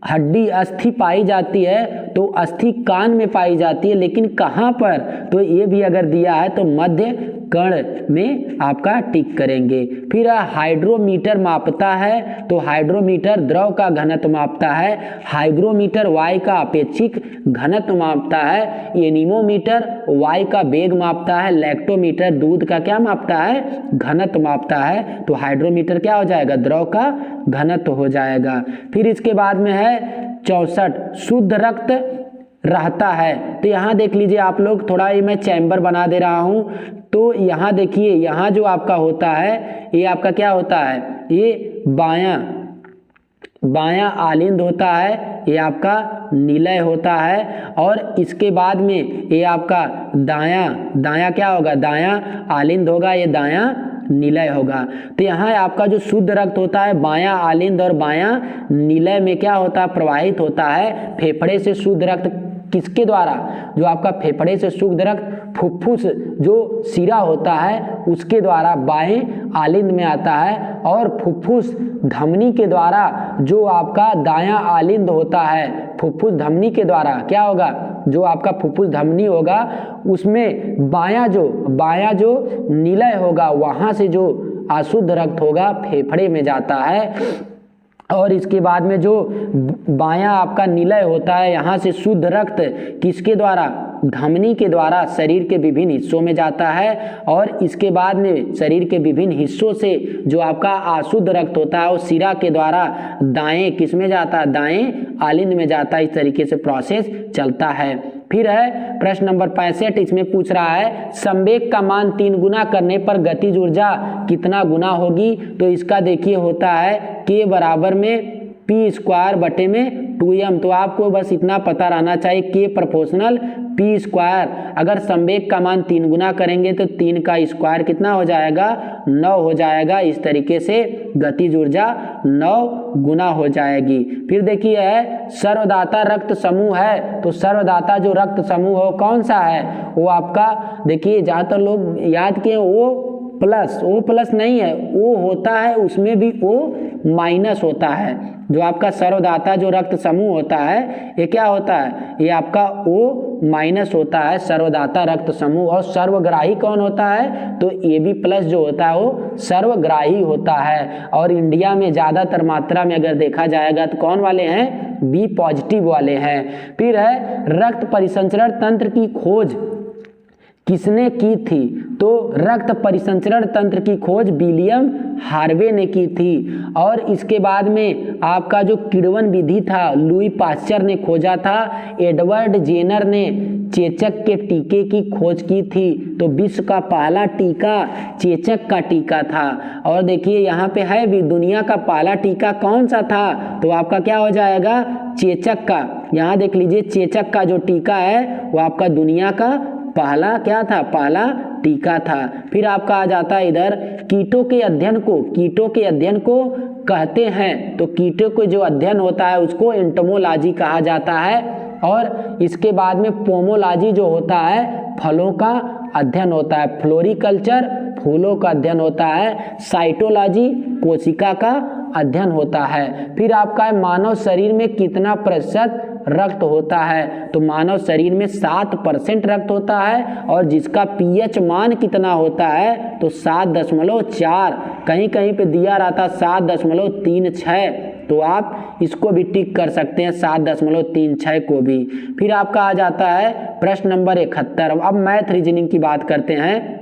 हड्डी अस्थि पाई जाती है, तो अस्थि कान में पाई जाती है, लेकिन कहाँ पर, तो ये भी अगर दिया है तो मध्य कर्ण में आपका टिक करेंगे। फिर हाइड्रोमीटर मापता है, तो हाइड्रोमीटर द्रव का घनत्व मापता है, हाइग्रोमीटर वायु का अपेक्षिक घनत्व मापता है, एनीमोमीटर वायु का वेग मापता है, लैक्टोमीटर दूध का क्या मापता है घनत्व मापता है, तो हाइड्रोमीटर क्या हो जाएगा द्रव का घनत्व हो जाएगा। फिर इसके बाद में है 64 शुद्ध रक्त रहता है, तो यहाँ देख लीजिए आप लोग, थोड़ा ये मैं चैम्बर बना दे रहा हूँ, तो यहाँ देखिए यहाँ जो आपका होता है ये आपका क्या होता है, ये बायां आलिंद होता है, ये आपका निलय होता है, और इसके बाद में ये आपका दायां क्या होगा दायां आलिंद होगा, ये दायां निलय होगा। तो यहाँ आपका जो शुद्ध रक्त होता है बायां आलिंद और बायां निलय में क्या होता है प्रवाहित होता है। फेफड़े से शुद्ध रक्त किसके द्वारा, जो आपका फेफड़े से शुद्ध रक्त फुफ्फुस जो सिरा होता है उसके द्वारा बाएं आलिंद में आता है, और फुफ्फुस धमनी के द्वारा जो आपका दायां आलिंद होता है, फुफ्फुस धमनी के द्वारा क्या होगा, जो आपका फुफ्फुस धमनी होगा उसमें बायां जो निलय होगा वहां से जो अशुद्ध रक्त होगा फेफड़े में जाता है। और इसके बाद में जो बायां आपका निलय होता है यहाँ से शुद्ध रक्त किसके द्वारा, धमनी के द्वारा शरीर के विभिन्न हिस्सों में जाता है, और इसके बाद में शरीर के विभिन्न हिस्सों से जो आपका अशुद्ध रक्त होता है वो सिरा के द्वारा दाएं किस में जाता है, दाएं आलिंद में जाता है। इस तरीके से प्रोसेस चलता है। फिर है प्रश्न नंबर 65, इसमें पूछ रहा है संवेग का मान 3 गुना करने पर गतिज ऊर्जा कितना गुना होगी, तो इसका देखिए होता है K बराबर में P² बटे में 2m। तो आपको बस इतना पता रहना चाहिए K प्रोपोर्शनल P स्क्वायर। अगर संवेग का मान 3 गुना करेंगे तो 3 का स्क्वायर कितना हो जाएगा, 9 हो जाएगा। इस तरीके से गतिज ऊर्जा 9 गुना हो जाएगी। फिर देखिए है सर्वदाता रक्त समूह है, तो सर्वदाता जो रक्त समूह हो कौन सा है, वो आपका देखिए ज़्यादातर लोग याद किए O प्लस नहीं है, O होता है उसमें भी O माइनस होता है। जो आपका सर्वदाता जो रक्त समूह होता है ये क्या होता है, ये आपका O माइनस होता है सर्वदाता रक्त समूह। और सर्वग्राही कौन होता है, तो AB प्लस जो होता है वो सर्वग्राही होता है। और इंडिया में ज़्यादातर मात्रा में अगर देखा जाएगा तो कौन वाले हैं, B पॉजिटिव वाले हैं। फिर है रक्त परिसंचरण तंत्र की खोज किसने की थी, तो रक्त परिसंचरण तंत्र की खोज विलियम हार्वे ने की थी। और इसके बाद में आपका जो किण्वन विधि था लुई पाश्चर ने खोजा था। एडवर्ड जेनर ने चेचक के टीके की खोज की थी, तो विश्व का पहला टीका चेचक का टीका था। और देखिए यहाँ पे है भी दुनिया का पहला टीका कौन सा था, तो आपका क्या हो जाएगा, चेचक का। यहाँ देख लीजिए चेचक का जो टीका है वो आपका दुनिया का पहला क्या था, पहला टीका था। फिर आपका आ जाता है इधर कीटों के अध्ययन को कहते हैं, तो कीटों के जो अध्ययन होता है उसको एंटोमोलॉजी कहा जाता है। और इसके बाद में पोमोलॉजी जो होता है फलों का अध्ययन होता है, फ्लोरिकल्चर फूलों का अध्ययन होता है, साइटोलॉजी कोशिका का अध्ययन होता है। फिर आपका है मानव शरीर में कितना प्रतिशत रक्त होता है, तो मानव शरीर में 7% रक्त होता है। और जिसका पीएच मान कितना होता है, तो 7.4, कहीं कहीं पे दिया रहता 7.36, तो आप इसको भी टिक कर सकते हैं 7.36 को भी। फिर आपका आ जाता है प्रश्न नंबर 71। अब मैथ रीजनिंग की बात करते हैं।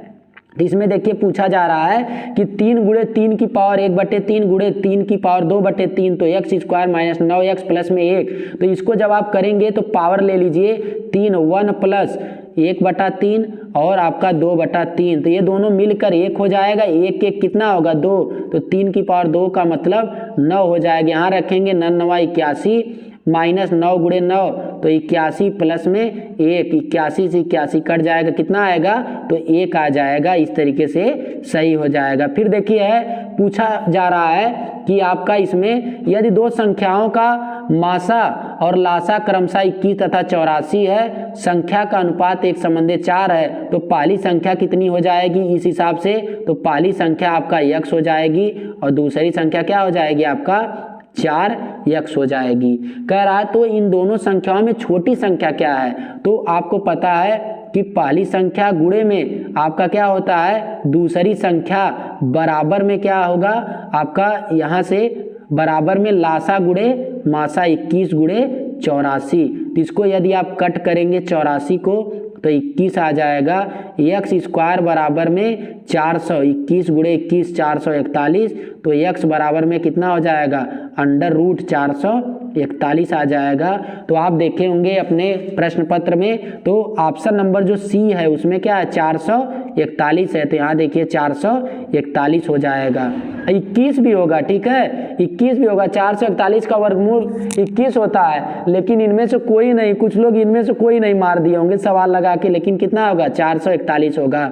इसमें देखिए पूछा जा रहा है कि 3 गुणे 3 की पावर 1/3 गुणे 3 की पावर 2/3, तो x square minus 9x plus में 1। तो इसको जब आप करेंगे तो पावर ले लीजिए 3, 1 प्लस 1/3 और आपका 2/3, तो ये दोनों मिलकर 1 हो जाएगा। 1 1 कितना होगा, 2, तो 3 की पावर 2 का मतलब 9 हो जाएगा। यहाँ रखेंगे 9 9 81 माइनस 9 गुणे 9, तो 81 प्लस में 1, 81 से 81 कट जाएगा, कितना आएगा, तो 1 आ जाएगा। इस तरीके से सही हो जाएगा। फिर देखिए है पूछा जा रहा है कि आपका इसमें यदि दो संख्याओं का मासा और लासा क्रमशः 21 तथा 84 है, संख्या का अनुपात 1:4 है, तो पहली संख्या कितनी हो जाएगी इस हिसाब से, तो पहली संख्या आपका x हो जाएगी और दूसरी संख्या क्या हो जाएगी आपका 4x हो जाएगी। कह रहा है तो इन दोनों संख्याओं में छोटी संख्या क्या है, तो आपको पता है कि पहली संख्या गुणे में आपका क्या होता है, दूसरी संख्या बराबर में क्या होगा आपका, यहाँ से बराबर में लासा गुणे मासा 21 गुणे 84। तो इसको यदि आप कट करेंगे 84 को तो 21 आ जाएगा। x स्क्वायर बराबर में 400, 21 गुणे 21 441, तो x बराबर में कितना हो जाएगा, √441 आ जाएगा। तो आप देखे होंगे अपने प्रश्न पत्र में, तो ऑप्शन नंबर जो सी है उसमें क्या है 441 है, तो यहाँ देखिए 441 हो जाएगा। 21 भी होगा, ठीक है 21 भी होगा, 441 का वर्गमूल 21 होता है, लेकिन इनमें से कोई नहीं, कुछ लोग इनमें से कोई नहीं मार दिए होंगे सवाल लगा के, लेकिन कितना होगा 441 होगा।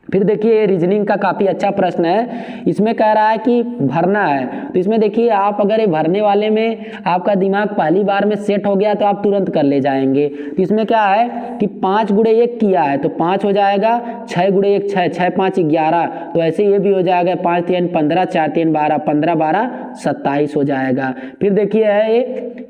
फिर देखिए रीजनिंग का काफ़ी अच्छा प्रश्न है। इसमें कह रहा है कि भरना है, तो इसमें देखिए आप अगर ये भरने वाले में आपका दिमाग पहली बार में सेट हो गया तो आप तुरंत कर ले जाएंगे। तो इसमें क्या है कि 5 गुणे 1 किया है तो 5 हो जाएगा, 6 गुणे 1 6, 6 5 11, तो ऐसे ये भी हो जाएगा 5 3 15, 4 3 12, 15 12 27 हो जाएगा। फिर देखिए है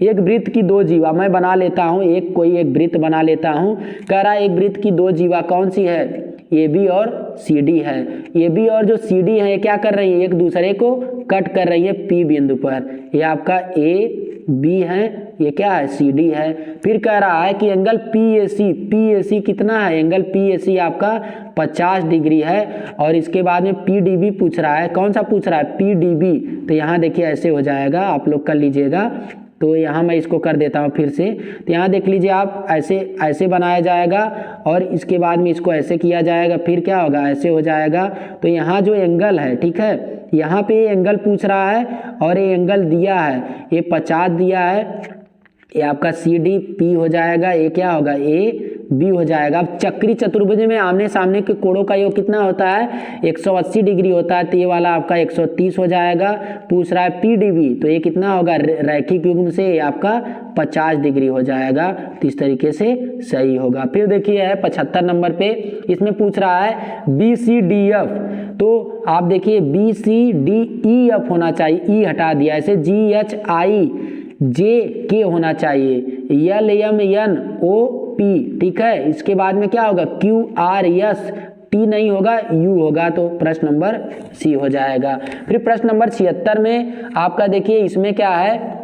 एक वृत्त की 2 जीवा, मैं बना लेता हूँ, कोई एक वृत्त बना लेता हूँ। कह रहा है एक वृत्त की 2 जीवा कौन सी है, AB और CD है। AB और जो CD है ये क्या कर रही है, एक दूसरे को कट कर रही है P बिंदु पर। ये आपका AB है, ये क्या है CD है। फिर कह रहा है कि एंगल PAC कितना है, एंगल PAC आपका 50 डिग्री है। और इसके बाद में PDB पूछ रहा है, कौन सा पूछ रहा है PDB, तो यहाँ देखिए ऐसे हो जाएगा, आप लोग कर लीजिएगा। तो यहाँ मैं इसको कर देता हूँ फिर से, तो यहाँ देख लीजिए आप ऐसे बनाया जाएगा और इसके बाद में इसको ऐसे किया जाएगा, फिर क्या होगा ऐसे हो जाएगा। तो यहाँ जो एंगल है, ठीक है, यहाँ पे ये एंगल पूछ रहा है और ये एंगल दिया है, ये 50 दिया है ये आपका सी डी पी हो जाएगा, ये क्या होगा ए बी हो जाएगा। अब चक्री चतुर्भुज में आमने सामने के कोणों का योग कितना होता है 180 डिग्री होता है, तो ये वाला आपका 130 हो जाएगा। पूछ रहा है पी डी बी, तो ये कितना होगा रैखिक युग्म से ये आपका 50 डिग्री हो जाएगा। तो इस तरीके से सही होगा। फिर देखिए है 75 नंबर पे, इसमें पूछ रहा है बी सी डी एफ, तो आप देखिए B C D E F होना चाहिए, ई हटा दिया, ऐसे जी एच आई जे के होना चाहिए, L M N O P, ठीक है। इसके बाद में क्या होगा क्यू आर एस टी नहीं होगा, यू होगा, तो प्रश्न नंबर सी हो जाएगा। फिर प्रश्न नंबर 76 में आपका देखिए इसमें क्या है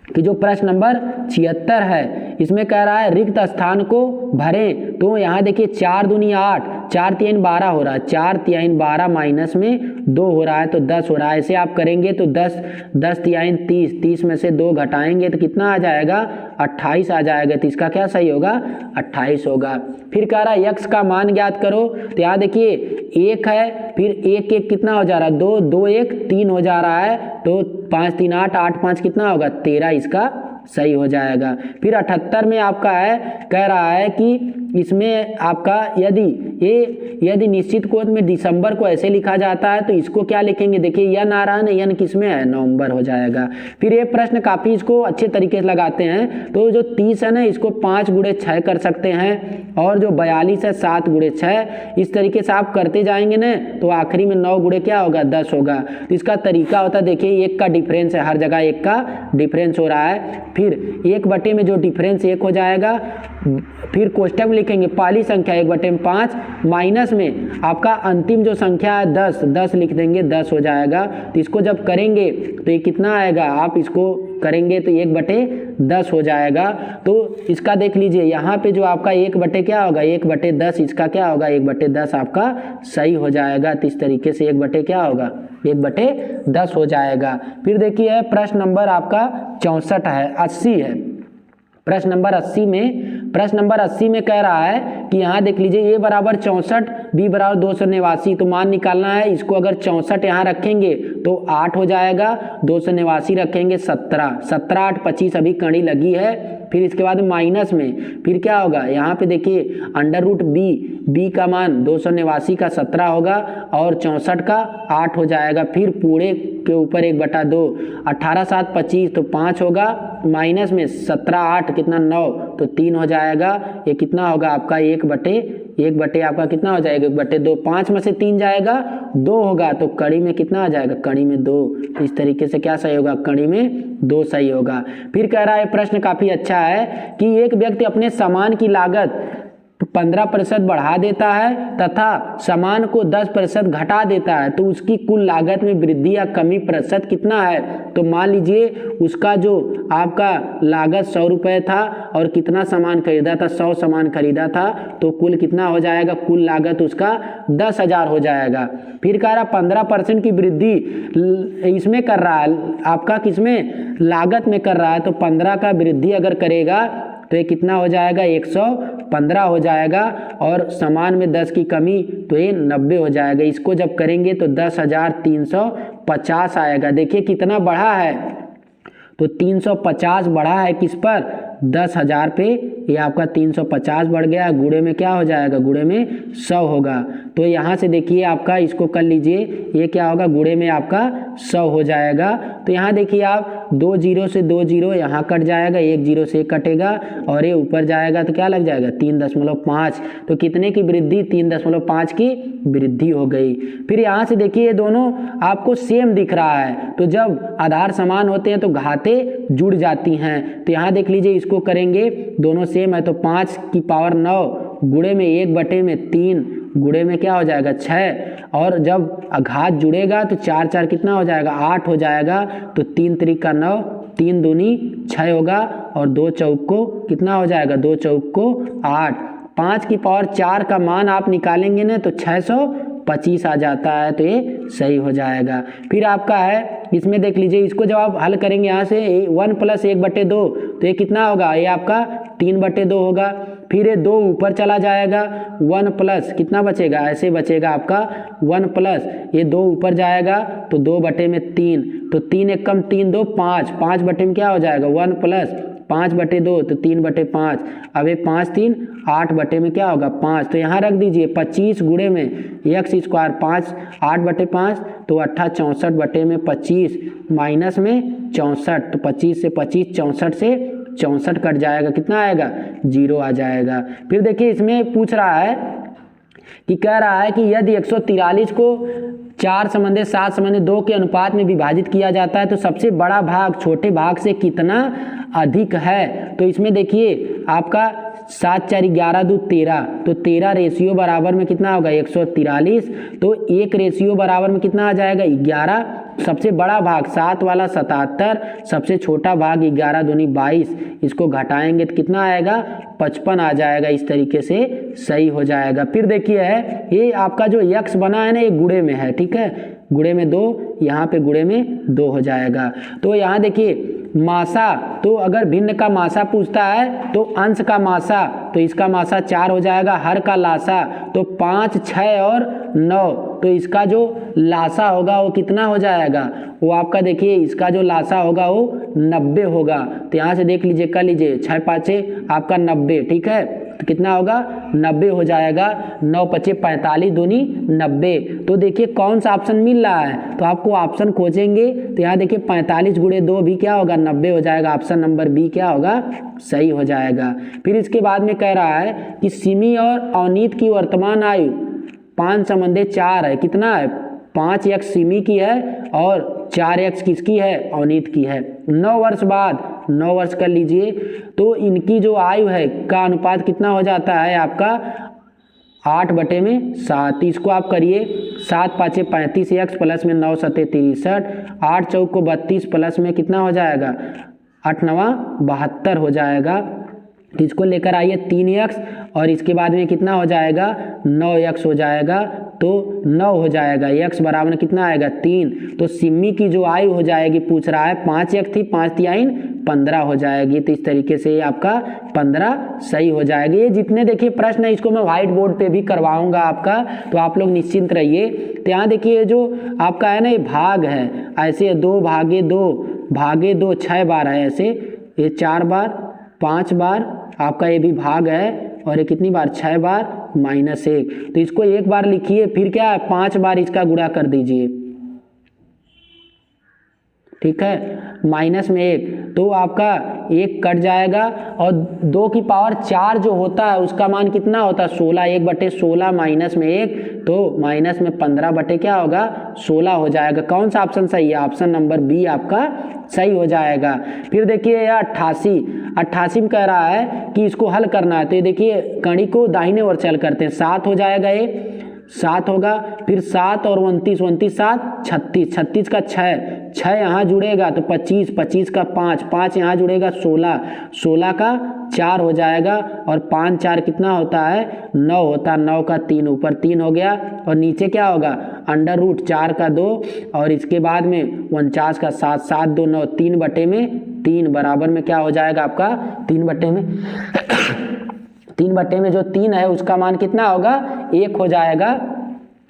कि जो प्रश्न नंबर 76 है इसमें कह रहा है रिक्त स्थान को भरें, तो यहाँ देखिए 4 दूनी 8, 4 3 12 हो रहा है, 4 3 12 माइनस में 2 हो रहा है तो 10 हो रहा है। ऐसे आप करेंगे तो 10 3 30, 30 में से 2 घटाएंगे तो कितना आ जाएगा 28 आ जाएगा। तो इसका क्या सही होगा 28 होगा। फिर कह रहा है x का मान ज्ञात करो, तो यहाँ देखिए 1 है, फिर 1 1 कितना हो जा रहा है 2 2 1 3 हो जा रहा है, तो 5 3 8 8 5 कितना होगा 13, इसका सही हो जाएगा। फिर 78 में आपका है कह रहा है कि इसमें आपका यदि निश्चित कोण में दिसंबर को ऐसे लिखा जाता है तो इसको क्या लिखेंगे, देखिए यन आ रहा है ना, यन किसमें है नवंबर हो जाएगा। फिर ये प्रश्न काफ़ी इसको अच्छे तरीके से लगाते हैं, तो जो 30 है ना इसको 5 गुणे 6 कर सकते हैं, और जो 42 है 7 गुणे 6, इस तरीके से आप करते जाएंगे ना तो आखिरी में 9 गुणे क्या होगा 10 होगा। तो इसका तरीका होता है देखिए 1 का डिफरेंस है, हर जगह 1 का डिफरेंस हो रहा है, फिर 1 बटे में जो डिफरेंस 1 हो जाएगा, फिर कोष्टक में लिखेंगे पहली संख्या 1 बटे में 5 माइनस में आपका अंतिम जो संख्या है 10 लिख देंगे 10 हो जाएगा। तो इसको जब करेंगे तो ये कितना आएगा, आप इसको करेंगे तो 1 बटे 10 हो जाएगा। तो इसका देख लीजिए यहाँ पे जो आपका 1 बटे क्या होगा 1 बटे 10, इसका क्या होगा 1 बटे 10 आपका सही हो जाएगा। तो इस तरीके से 1 बटे क्या होगा 1 बटे 10 हो जाएगा। फिर देखिए प्रश्न नंबर आपका 64 है 80 है। प्रश्न नंबर 80 में कह रहा है कि यहाँ देख लीजिए a बराबर 64 b बराबर 289, तो मान निकालना है। इसको अगर 64 यहाँ रखेंगे तो 8 हो जाएगा, 289 रखेंगे 17, 17 8 25 अभी कड़ी लगी है। फिर इसके बाद माइनस में फिर क्या होगा, यहाँ पे देखिए अंडर रूट b का मान 289 का 17 होगा और 64 का 8 हो जाएगा। फिर पूरे के ऊपर 1/2, 18 7 25 तो 5 होगा, माइनस में 17 8 कितना 9 तो 3 हो जाएगा। ये कितना होगा आपका 1 बटे आपका कितना हो जाएगा 1/2, 5 में से 3 जाएगा 2 होगा, तो कड़ी में कितना आ जाएगा कड़ी में 2। इस तरीके से क्या सही होगा कड़ी में 2 सही होगा। फिर कह रहा है प्रश्न काफ़ी अच्छा है कि एक व्यक्ति अपने सामान की लागत 15% बढ़ा देता है तथा सामान को 10% घटा देता है, तो उसकी कुल लागत में वृद्धि या कमी प्रतिशत कितना है। तो मान लीजिए उसका जो आपका लागत 100 रुपये था और कितना सामान खरीदा था 100 सामान खरीदा था, तो कुल कितना हो जाएगा कुल लागत उसका 10,000 हो जाएगा। फिर कह रहा 15% की वृद्धि इसमें कर रहा है आपका किसमें लागत में कर रहा है, तो 15 का वृद्धि अगर करेगा तो ये कितना हो जाएगा 115 हो जाएगा, और सामान में 10 की कमी तो ये 90 हो जाएगा। इसको जब करेंगे तो 10,350 आएगा। देखिए कितना बढ़ा है, तो 350 बढ़ा है किस पर 10,000 पे, ये आपका 350 बढ़ गया, गुणे में क्या हो जाएगा गुणे में 100 होगा। तो यहाँ से देखिए आपका इसको कर लीजिए, ये क्या होगा गुणे में आपका 100 हो जाएगा। तो यहाँ देखिए आप 2 जीरो से 2 जीरो यहाँ कट जाएगा, 1 जीरो से 1 कटेगा और ये ऊपर जाएगा तो क्या लग जाएगा 3.5, तो कितने की वृद्धि 3.5 की वृद्धि हो गई। फिर यहाँ से देखिए ये दोनों आपको सेम दिख रहा है, तो जब आधार समान होते हैं तो घातें जुड़ जाती हैं। तो यहाँ देख लीजिए इसको करेंगे दोनों सेम है, तो 5 की पावर 9 गुणे में 1 बटे में 3 गुणे में क्या हो जाएगा 6, और जब घात जुड़ेगा तो 4 4 कितना हो जाएगा 8 हो जाएगा, तो 3 त्रिक का 9, 3 दूनी 6 होगा और 2 चौक को कितना हो जाएगा 2 चौक को 8। 5 की पावर 4 का मान आप निकालेंगे ना तो 625 आ जाता है, तो ये सही हो जाएगा। फिर आपका है इसमें देख लीजिए, इसको जब आप हल करेंगे यहाँ से 1 + 1/2 तो ये कितना होगा, ये आपका 3/2 होगा। फिर ये 2 ऊपर चला जाएगा, 1 प्लस कितना बचेगा, ऐसे बचेगा आपका 1 प्लस ये 2 ऊपर जाएगा तो 2 बटे में 3, तो 3 1 कम 3 2 5, 5 बटे में क्या हो जाएगा 1 प्लस 5/2 तो 3/5। अब ये 5 3 8 बटे में क्या होगा 5, तो यहाँ रख दीजिए 25 गुणे में x स्क्वायर 5 8/5 तो 8 64 बटे में 25 माइनस में 64, तो 25 से 25 64 से 64 कट जाएगा, कितना आएगा 0 आ जाएगा। फिर देखिए इसमें पूछ रहा है कि कह रहा है कि यदि 143 को 4:7:2 के अनुपात में विभाजित किया जाता है तो सबसे बड़ा भाग छोटे भाग से कितना अधिक है। तो इसमें देखिए आपका 7 4 11 2 13, तो 13 रेशियो बराबर में कितना होगा 143, तो 1 रेशियो बराबर में कितना आ जाएगा 11। सबसे बड़ा भाग 7 वाला 77, सबसे छोटा भाग 11 दूनी 22, इसको घटाएंगे तो कितना आएगा 55 आ जाएगा। इस तरीके से सही हो जाएगा। फिर देखिए है ये आपका जो x बना है ना ये गुणे में है, ठीक है, गुणे में 2, यहाँ पे गुणे में 2 हो जाएगा। तो यहाँ देखिए मासा, तो अगर भिन्न का मासा पूछता है तो अंश का मासा, तो इसका मासा 4 हो जाएगा। हर का लासा तो 5 6 और 9, तो इसका जो लासा होगा वो कितना हो जाएगा, वो आपका देखिए इसका जो लासा होगा वो 90 होगा। तो यहाँ से देख लीजिए, कर लीजिए 6 5 आपका 90, ठीक है, तो कितना होगा 90 हो जाएगा। 9 5 45 दूनी 90। तो देखिए कौन सा ऑप्शन मिल रहा है, तो आपको ऑप्शन खोजेंगे तो यहाँ देखिए 45 गुणे 2 भी क्या होगा 90 हो जाएगा। ऑप्शन नंबर बी क्या होगा सही हो जाएगा। फिर इसके बाद में कह रहा है कि सिमी और अवनीत की वर्तमान आयु 5/4 है, कितना है 5x सिमी की है और 4x किसकी है अवनीत की है। 9 वर्ष बाद 9 वर्ष कर लीजिए, तो इनकी जो आयु है का अनुपात कितना हो जाता है आपका 8/7। इसको आप करिए 7 5 35 x प्लस में 9 7 63, 8 4 32 प्लस में कितना हो जाएगा 8 9 72 हो जाएगा। तो इसको लेकर आइए 3x और इसके बाद में कितना हो जाएगा 9x हो जाएगा, तो 9 हो जाएगा। x बराबर कितना आएगा 3, तो सिमी की जो आयु हो जाएगी पूछ रहा है 5x थी 5 3 15 हो जाएगी। तो इस तरीके से आपका 15 सही हो जाएगी। ये जितने देखिए प्रश्न है इसको मैं व्हाइट बोर्ड पे भी करवाऊंगा आपका, तो आप लोग निश्चिंत रहिए। तो यहाँ देखिए जो आपका है ना ये भाग है, ऐसे 2/2 6 बार है, ऐसे ये 4 बार 5 बार आपका ये भी भाग है, और ये कितनी बार 6 बार -1। तो इसको एक बार लिखिए, फिर क्या है 5 बार इसका गुणा कर दीजिए, ठीक है, -1, तो आपका 1 कट जाएगा। और 2 की पावर 4 जो होता है उसका मान कितना होता है 16, 1/16 -1, तो माइनस में 15 बटे क्या होगा 16 हो जाएगा। कौन सा ऑप्शन सही है, ऑप्शन नंबर बी आपका सही हो जाएगा। फिर देखिए यह 88 में कह रहा है कि इसको हल करना है, तो ये देखिए कड़ी को दाहिने ओर से हल करते हैं। 7 हो जाएगा, ये 7 होगा, फिर 7 और 29 7 36 का 6 यहाँ जुड़ेगा तो 25 का 5 यहाँ जुड़ेगा 16 का 4 हो जाएगा, और 5 4 कितना होता है 9 होता है। 9 का 3 ऊपर 3 हो गया, और नीचे क्या होगा √4 का 2, और इसके बाद में 49 का 7 7 2 9 3/3 बराबर में क्या हो जाएगा आपका 3 में जो 3 है उसका मान कितना होगा 1 हो जाएगा।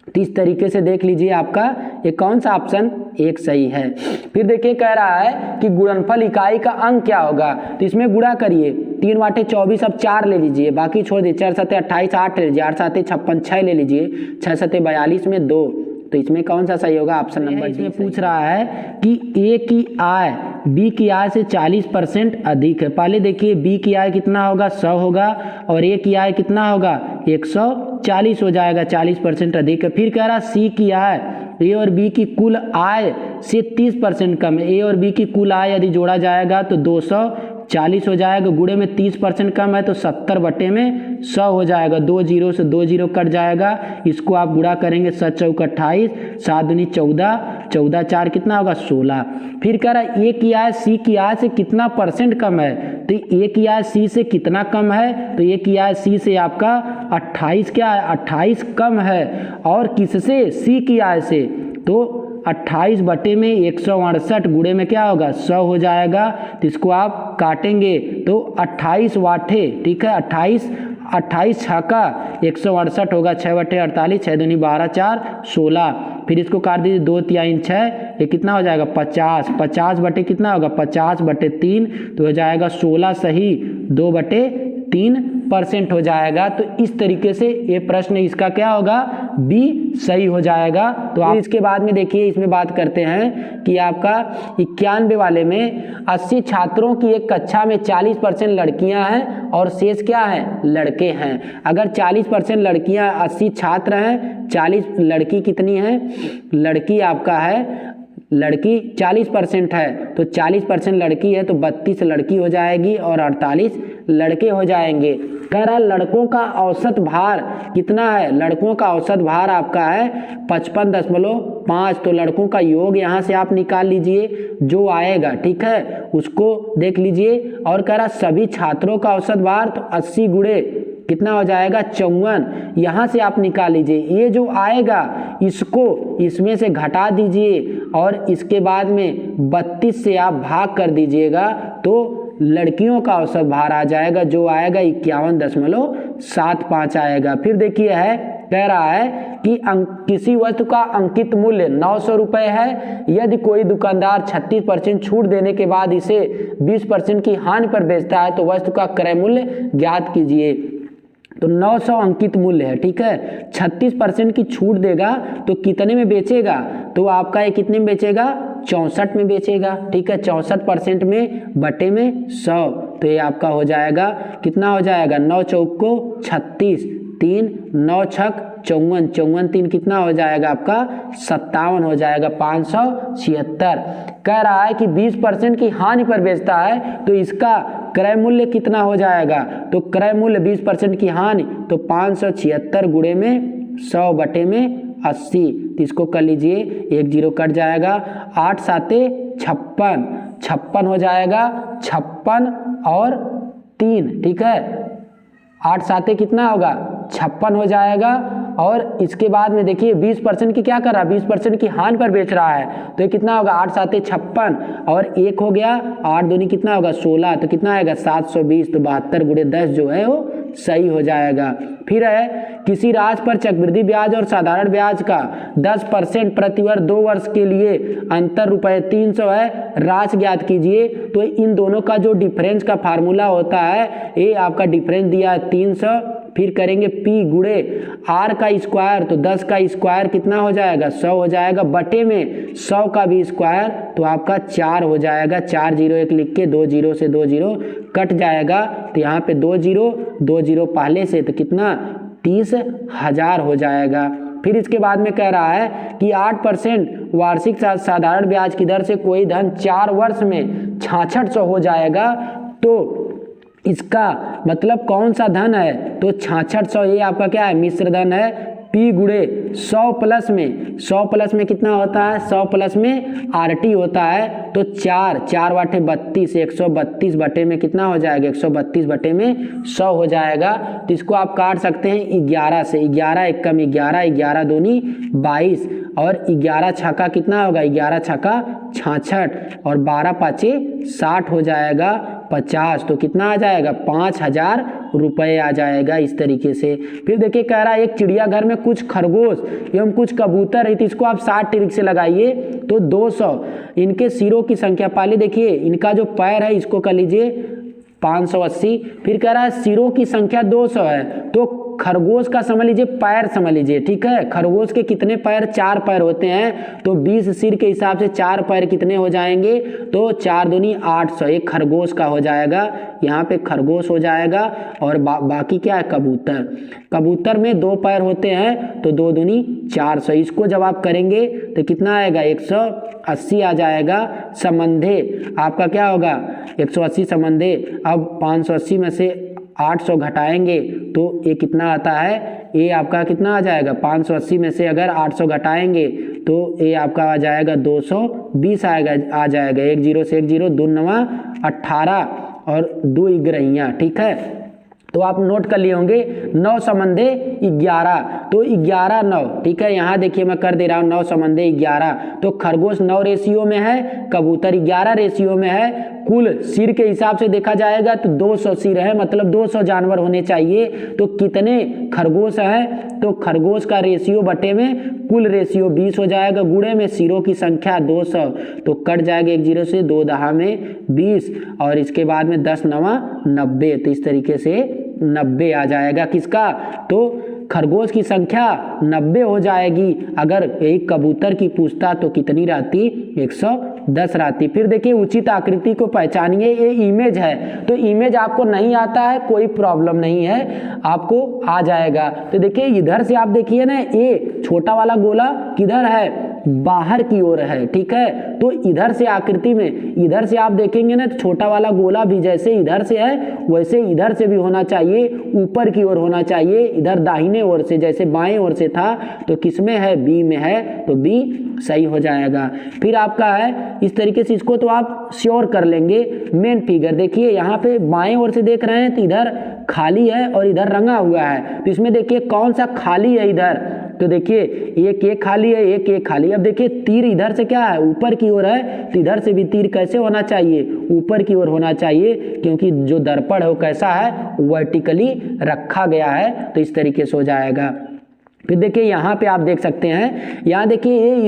तो इस तरीके से देख लीजिए आपका ये कौन सा ऑप्शन 1 सही है। फिर देखिए कह रहा है कि गुणनफल इकाई का अंक क्या होगा, तो इसमें गुणा करिए 3 × 24, अब 4 ले लीजिए, बाकी छोड़ दीजिए। 4 7 28 8 ले लीजिए, 8 7 56 6 ले लीजिए, 6 7 42 में 2, तो इसमें कौन सा सही होगा ऑप्शन नंबर। इसमें पूछ रहा है कि ए की आय बी की आय से 40% अधिक है। पहले देखिए बी की आय कितना होगा 100 होगा, और ए की आय कितना होगा 140 हो जाएगा, 40% अधिक है। फिर कह रहा सी की आय ए और बी की कुल आय से 30% कम है। ए और बी की कुल आय यदि जोड़ा जाएगा तो 240 हो जाएगा, गुणे में 30% कम है तो 70 बटे में 100 हो जाएगा। 2 0 से 2 0 कट जाएगा, इसको आप गुणा करेंगे 7 चौक 28 7 दूनी 14 14 4 कितना होगा 16। फिर कह रहा है ए की आय सी की आय से कितना % कम है, तो ए की आय सी से कितना कम है, तो ए की आय सी से आपका 28 क्या है 28 कम है, और किससे सी की आय से, तो 28 बटे में 168 गुणे में क्या होगा 100 हो जाएगा। तो इसको आप काटेंगे तो 28 वाटे, ठीक है, 28 छक्का 168 होगा, 6 बटे 48 6 दूनी 12 4 16। फिर इसको काट दीजिए 2 3 6 ये कितना हो जाएगा 50, 50 बटे कितना होगा 50/3 तो हो जाएगा 16 सही 2/3% हो जाएगा। तो इस तरीके से ये प्रश्न इसका क्या होगा बी सही हो जाएगा। तो आप इसके बाद में देखिए इसमें बात करते हैं कि आपका 91 वाले में 80 छात्रों की एक कक्षा में 40% लड़कियां हैं और शेष क्या है लड़के हैं। अगर 40% लड़कियां 80 छात्र हैं 40 लड़की कितनी है लड़की आपका है लड़की 40% है तो 40% लड़की है तो 32 लड़की हो जाएगी और 48 लड़के हो जाएंगे। कह रहा है लड़कों का औसत भार कितना है लड़कों का औसत भार आपका है 55.5 तो लड़कों का योग यहाँ से आप निकाल लीजिए जो आएगा ठीक है उसको देख लीजिए। और कह रहा सभी छात्रों का औसत भार तो 80 गुणे कितना हो जाएगा 54 यहाँ से आप निकाल लीजिए। ये जो आएगा इसको इसमें से घटा दीजिए और इसके बाद में 32 से आप भाग कर दीजिएगा तो लड़कियों का औसत भार आ जाएगा जो आएगा 51.75 आएगा। फिर देखिए है कह रहा है कि किसी वस्तु का अंकित मूल्य 900 रुपये है, यदि कोई दुकानदार 36% छूट देने के बाद इसे 20% की हानि पर बेचता है तो वस्तु का क्रय मूल्य ज्ञात कीजिए। तो 900 अंकित मूल्य है ठीक है, 36% की छूट देगा तो कितने में बेचेगा तो आपका ये कितने में बेचेगा 64 में बेचेगा ठीक है। 64% में बटे में 100 तो ये आपका हो जाएगा कितना हो जाएगा 9 चौक को 36 3 9 छक 54 54 3 कितना हो जाएगा आपका 57 हो जाएगा 576। कह रहा है कि 20% की हानि पर बेचता है तो इसका क्रय मूल्य कितना हो जाएगा तो क्रय मूल्य 20% की हानि तो 576 गुणे में 100 बटे में 80 तो इसको कर लीजिए 1 0 कट जाएगा 8 7 56 56 हो जाएगा 56 और 3 ठीक है 8 7 कितना होगा 56 हो जाएगा। और इसके बाद में देखिए 20% की क्या कर रहा है 20% की हानि पर बेच रहा है तो ये कितना होगा 8 7 56 और 1 हो गया 8 दूनी कितना होगा 16 तो कितना आएगा 720 तो 72 गुणे 10 जो है वो सही हो जाएगा। फिर है किसी राशि पर चक्रवृद्धि ब्याज और साधारण ब्याज का 10% प्रतिवर्ष 2 वर्ष के लिए अंतर रुपये 300 है, राशि ज्ञात कीजिए। तो इन दोनों का जो डिफरेंस का फार्मूला होता है ये आपका डिफरेंस दिया है 300 फिर करेंगे P गुणे R का स्क्वायर तो 10 का स्क्वायर कितना हो जाएगा 100 हो जाएगा बटे में 100 का भी स्क्वायर तो आपका 4 हो जाएगा 4 0 1 लिख के 2 0 से 2 0 कट जाएगा तो यहाँ पे 2 0 पहले से तो कितना 30,000 हो जाएगा। फिर इसके बाद में कह रहा है कि 8% वार्षिक साधारण ब्याज की दर से कोई धन 4 वर्ष में 6600 हो जाएगा तो इसका मतलब कौन सा धन है तो 6600 ये आपका क्या है मिश्र धन है। P गुणे 100 प्लस में कितना होता है 100 प्लस में RT होता है तो 4 बटे 32 132 बटे में कितना हो जाएगा 132 बटे में 100 हो जाएगा। तो इसको आप काट सकते हैं 11 से 11 1 कम 11 11 दूनी 22 और 11 छक्का कितना होगा 11 छक्का 66 और 12 पाँचे 60 हो जाएगा 50 तो कितना आ जाएगा 5000 रुपये आ जाएगा इस तरीके से। फिर देखिए कह रहा है एक चिड़ियाघर में कुछ खरगोश एवं कुछ कबूतर है तो इसको आप 60 ट्रिक से लगाइए तो 200 इनके सिरों की संख्या पहले देखिए इनका जो पैर है इसको कर लीजिए 580 फिर कह रहा है सिरों की संख्या 200 है तो खरगोश का समझ लीजिए पैर समझ लीजिए ठीक है। खरगोश के कितने पैर 4 पैर होते हैं तो 20 सिर के हिसाब से 4 पैर कितने हो जाएंगे तो 4 दूनी 800 एक खरगोश का हो जाएगा यहाँ पे खरगोश हो जाएगा। और बाकी क्या है कबूतर में 2 पैर होते हैं तो 2 दूनी 400 इसको जब आप करेंगे तो कितना आएगा 180 आ जाएगा। संबंधे आपका क्या होगा 180 संबंधे अब 580 में से 800 घटाएंगे तो ये कितना आता है ये आपका कितना आ जाएगा 580 में से अगर 800 घटाएंगे तो ये आपका आ जाएगा 220 आ जाएगा 1 0 से 1 0 2 9 18 और 2 ग्रहियाँ ठीक है। तो आप नोट कर लिए होंगे 9 संबंधे 11 तो 11 9 ठीक है। यहाँ देखिए मैं कर दे रहा हूँ 9 संबंधे 11 तो खरगोश 9 रेशियो में है कबूतर 11 रेशियो में है कुल सिर के हिसाब से देखा जाएगा तो 200 सिर है, मतलब 200 जानवर होने चाहिए। तो कितने खरगोश हैं, तो खरगोश का रेशियो बटे में कुल रेशियो 20 हो जाएगा, गुणे में सिरों की संख्या 200, तो कट जाएगा 1 0 से, 2 दहा में 20 और इसके बाद में 10 9 90। तो इस तरीके से 90 आ जाएगा किसका, तो खरगोश की संख्या 90 हो जाएगी। अगर एक कबूतर की पूछता तो कितनी रहती, 110 रहती। फिर देखिए उचित आकृति को पहचानिए, ये इमेज है, तो इमेज आपको नहीं आता है कोई प्रॉब्लम नहीं है, आपको आ जाएगा। तो देखिए इधर से आप देखिए ना, ये छोटा वाला गोला किधर है, बाहर की ओर है, ठीक है। तो इधर से आकृति में इधर से आप देखेंगे ना, छोटा वाला गोला भी जैसे इधर से है वैसे इधर से भी होना चाहिए, ऊपर की ओर होना चाहिए। इधर दाहिने ओर से जैसे बाएं ओर से था, तो किस में है, बी में है, तो बी सही हो जाएगा। फिर आपका है इस तरीके से, इसको तो आप श्योर कर लेंगे। मेन फिगर देखिए, यहाँ पे बाएं ओर से देख रहे हैं तो इधर खाली है और इधर रंगा हुआ है, तो इसमें देखिए कौन सा खाली है इधर, तो देखिए एक खाली है, एक खाली। अब देखिए तीर इधर से क्या है, ऊपर की ओर है, तो इधर से भी तीर कैसे होना चाहिए, ऊपर की ओर होना चाहिए, क्योंकि जो दर्पण है वो कैसा है, वर्टिकली रखा गया है, तो इस तरीके से हो जाएगा। फिर देखिए यहाँ पे आप देख सकते हैं, यहाँ देखिए ये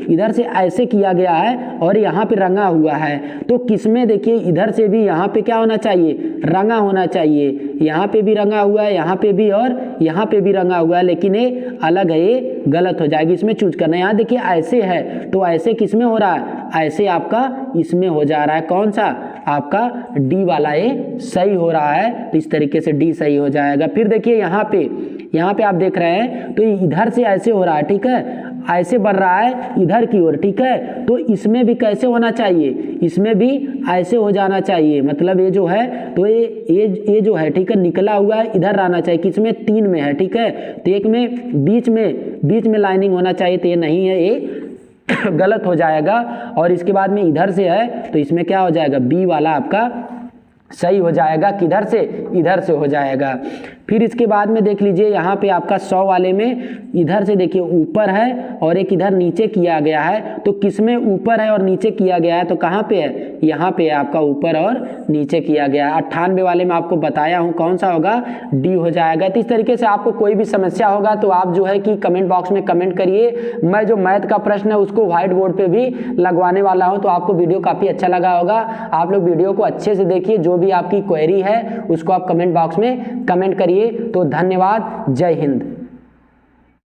इधर से ऐसे किया गया है और यहाँ पे रंगा हुआ है, तो किसमें देखिए इधर से भी यहाँ पे क्या होना चाहिए, रंगा होना चाहिए। यहाँ पे भी रंगा हुआ है, यहाँ पे भी और यहाँ पे भी रंगा हुआ है, लेकिन ये अलग है, ये गलत हो जाएगी, इसमें चूज करना है। यहाँ देखिए ऐसे है, तो ऐसे किसमें हो रहा है, ऐसे आपका इसमें हो जा रहा है, कौन सा, आपका डी वाला ये सही हो रहा है, तो इस तरीके से डी सही हो जाएगा। फिर देखिए यहाँ पे आप देख रहे हैं, तो इधर से ऐसे हो रहा है, ठीक है, ऐसे बढ़ रहा है इधर की ओर, ठीक है, तो इसमें भी कैसे होना चाहिए, इसमें भी ऐसे हो जाना चाहिए, मतलब ये जो है, तो ये जो है, ठीक है, निकला हुआ है, इधर रहना चाहिए, किसमें, 3 में है, ठीक है, तो एक में बीच में लाइनिंग होना चाहिए, तो ये नहीं है, ये गलत हो जाएगा। और इसके बाद में इधर से है, तो इसमें क्या हो जाएगा, बी वाला आपका सही हो जाएगा, किधर से, इधर से हो जाएगा। फिर इसके बाद में देख लीजिए यहाँ पे आपका 100 वाले में इधर से देखिए ऊपर है और एक इधर नीचे किया गया है, तो किसमें ऊपर है और नीचे किया गया है, तो कहाँ पे है, यहाँ पे है आपका ऊपर और नीचे किया गया है। 98 वाले में आपको बताया हूँ कौन सा होगा, डी हो जाएगा। तो इस तरीके से आपको कोई भी समस्या होगा तो आप जो है कि कमेंट बॉक्स में कमेंट करिए, मैं जो मैथ का प्रश्न है उसको व्हाइट बोर्ड पे भी लगवाने वाला हूँ। तो आपको वीडियो काफ़ी अच्छा लगा होगा, आप लोग वीडियो को अच्छे से देखिए, जो भी आपकी क्वेरी है उसको आप कमेंट बॉक्स में कमेंट करिए। तो धन्यवाद, जय हिंद।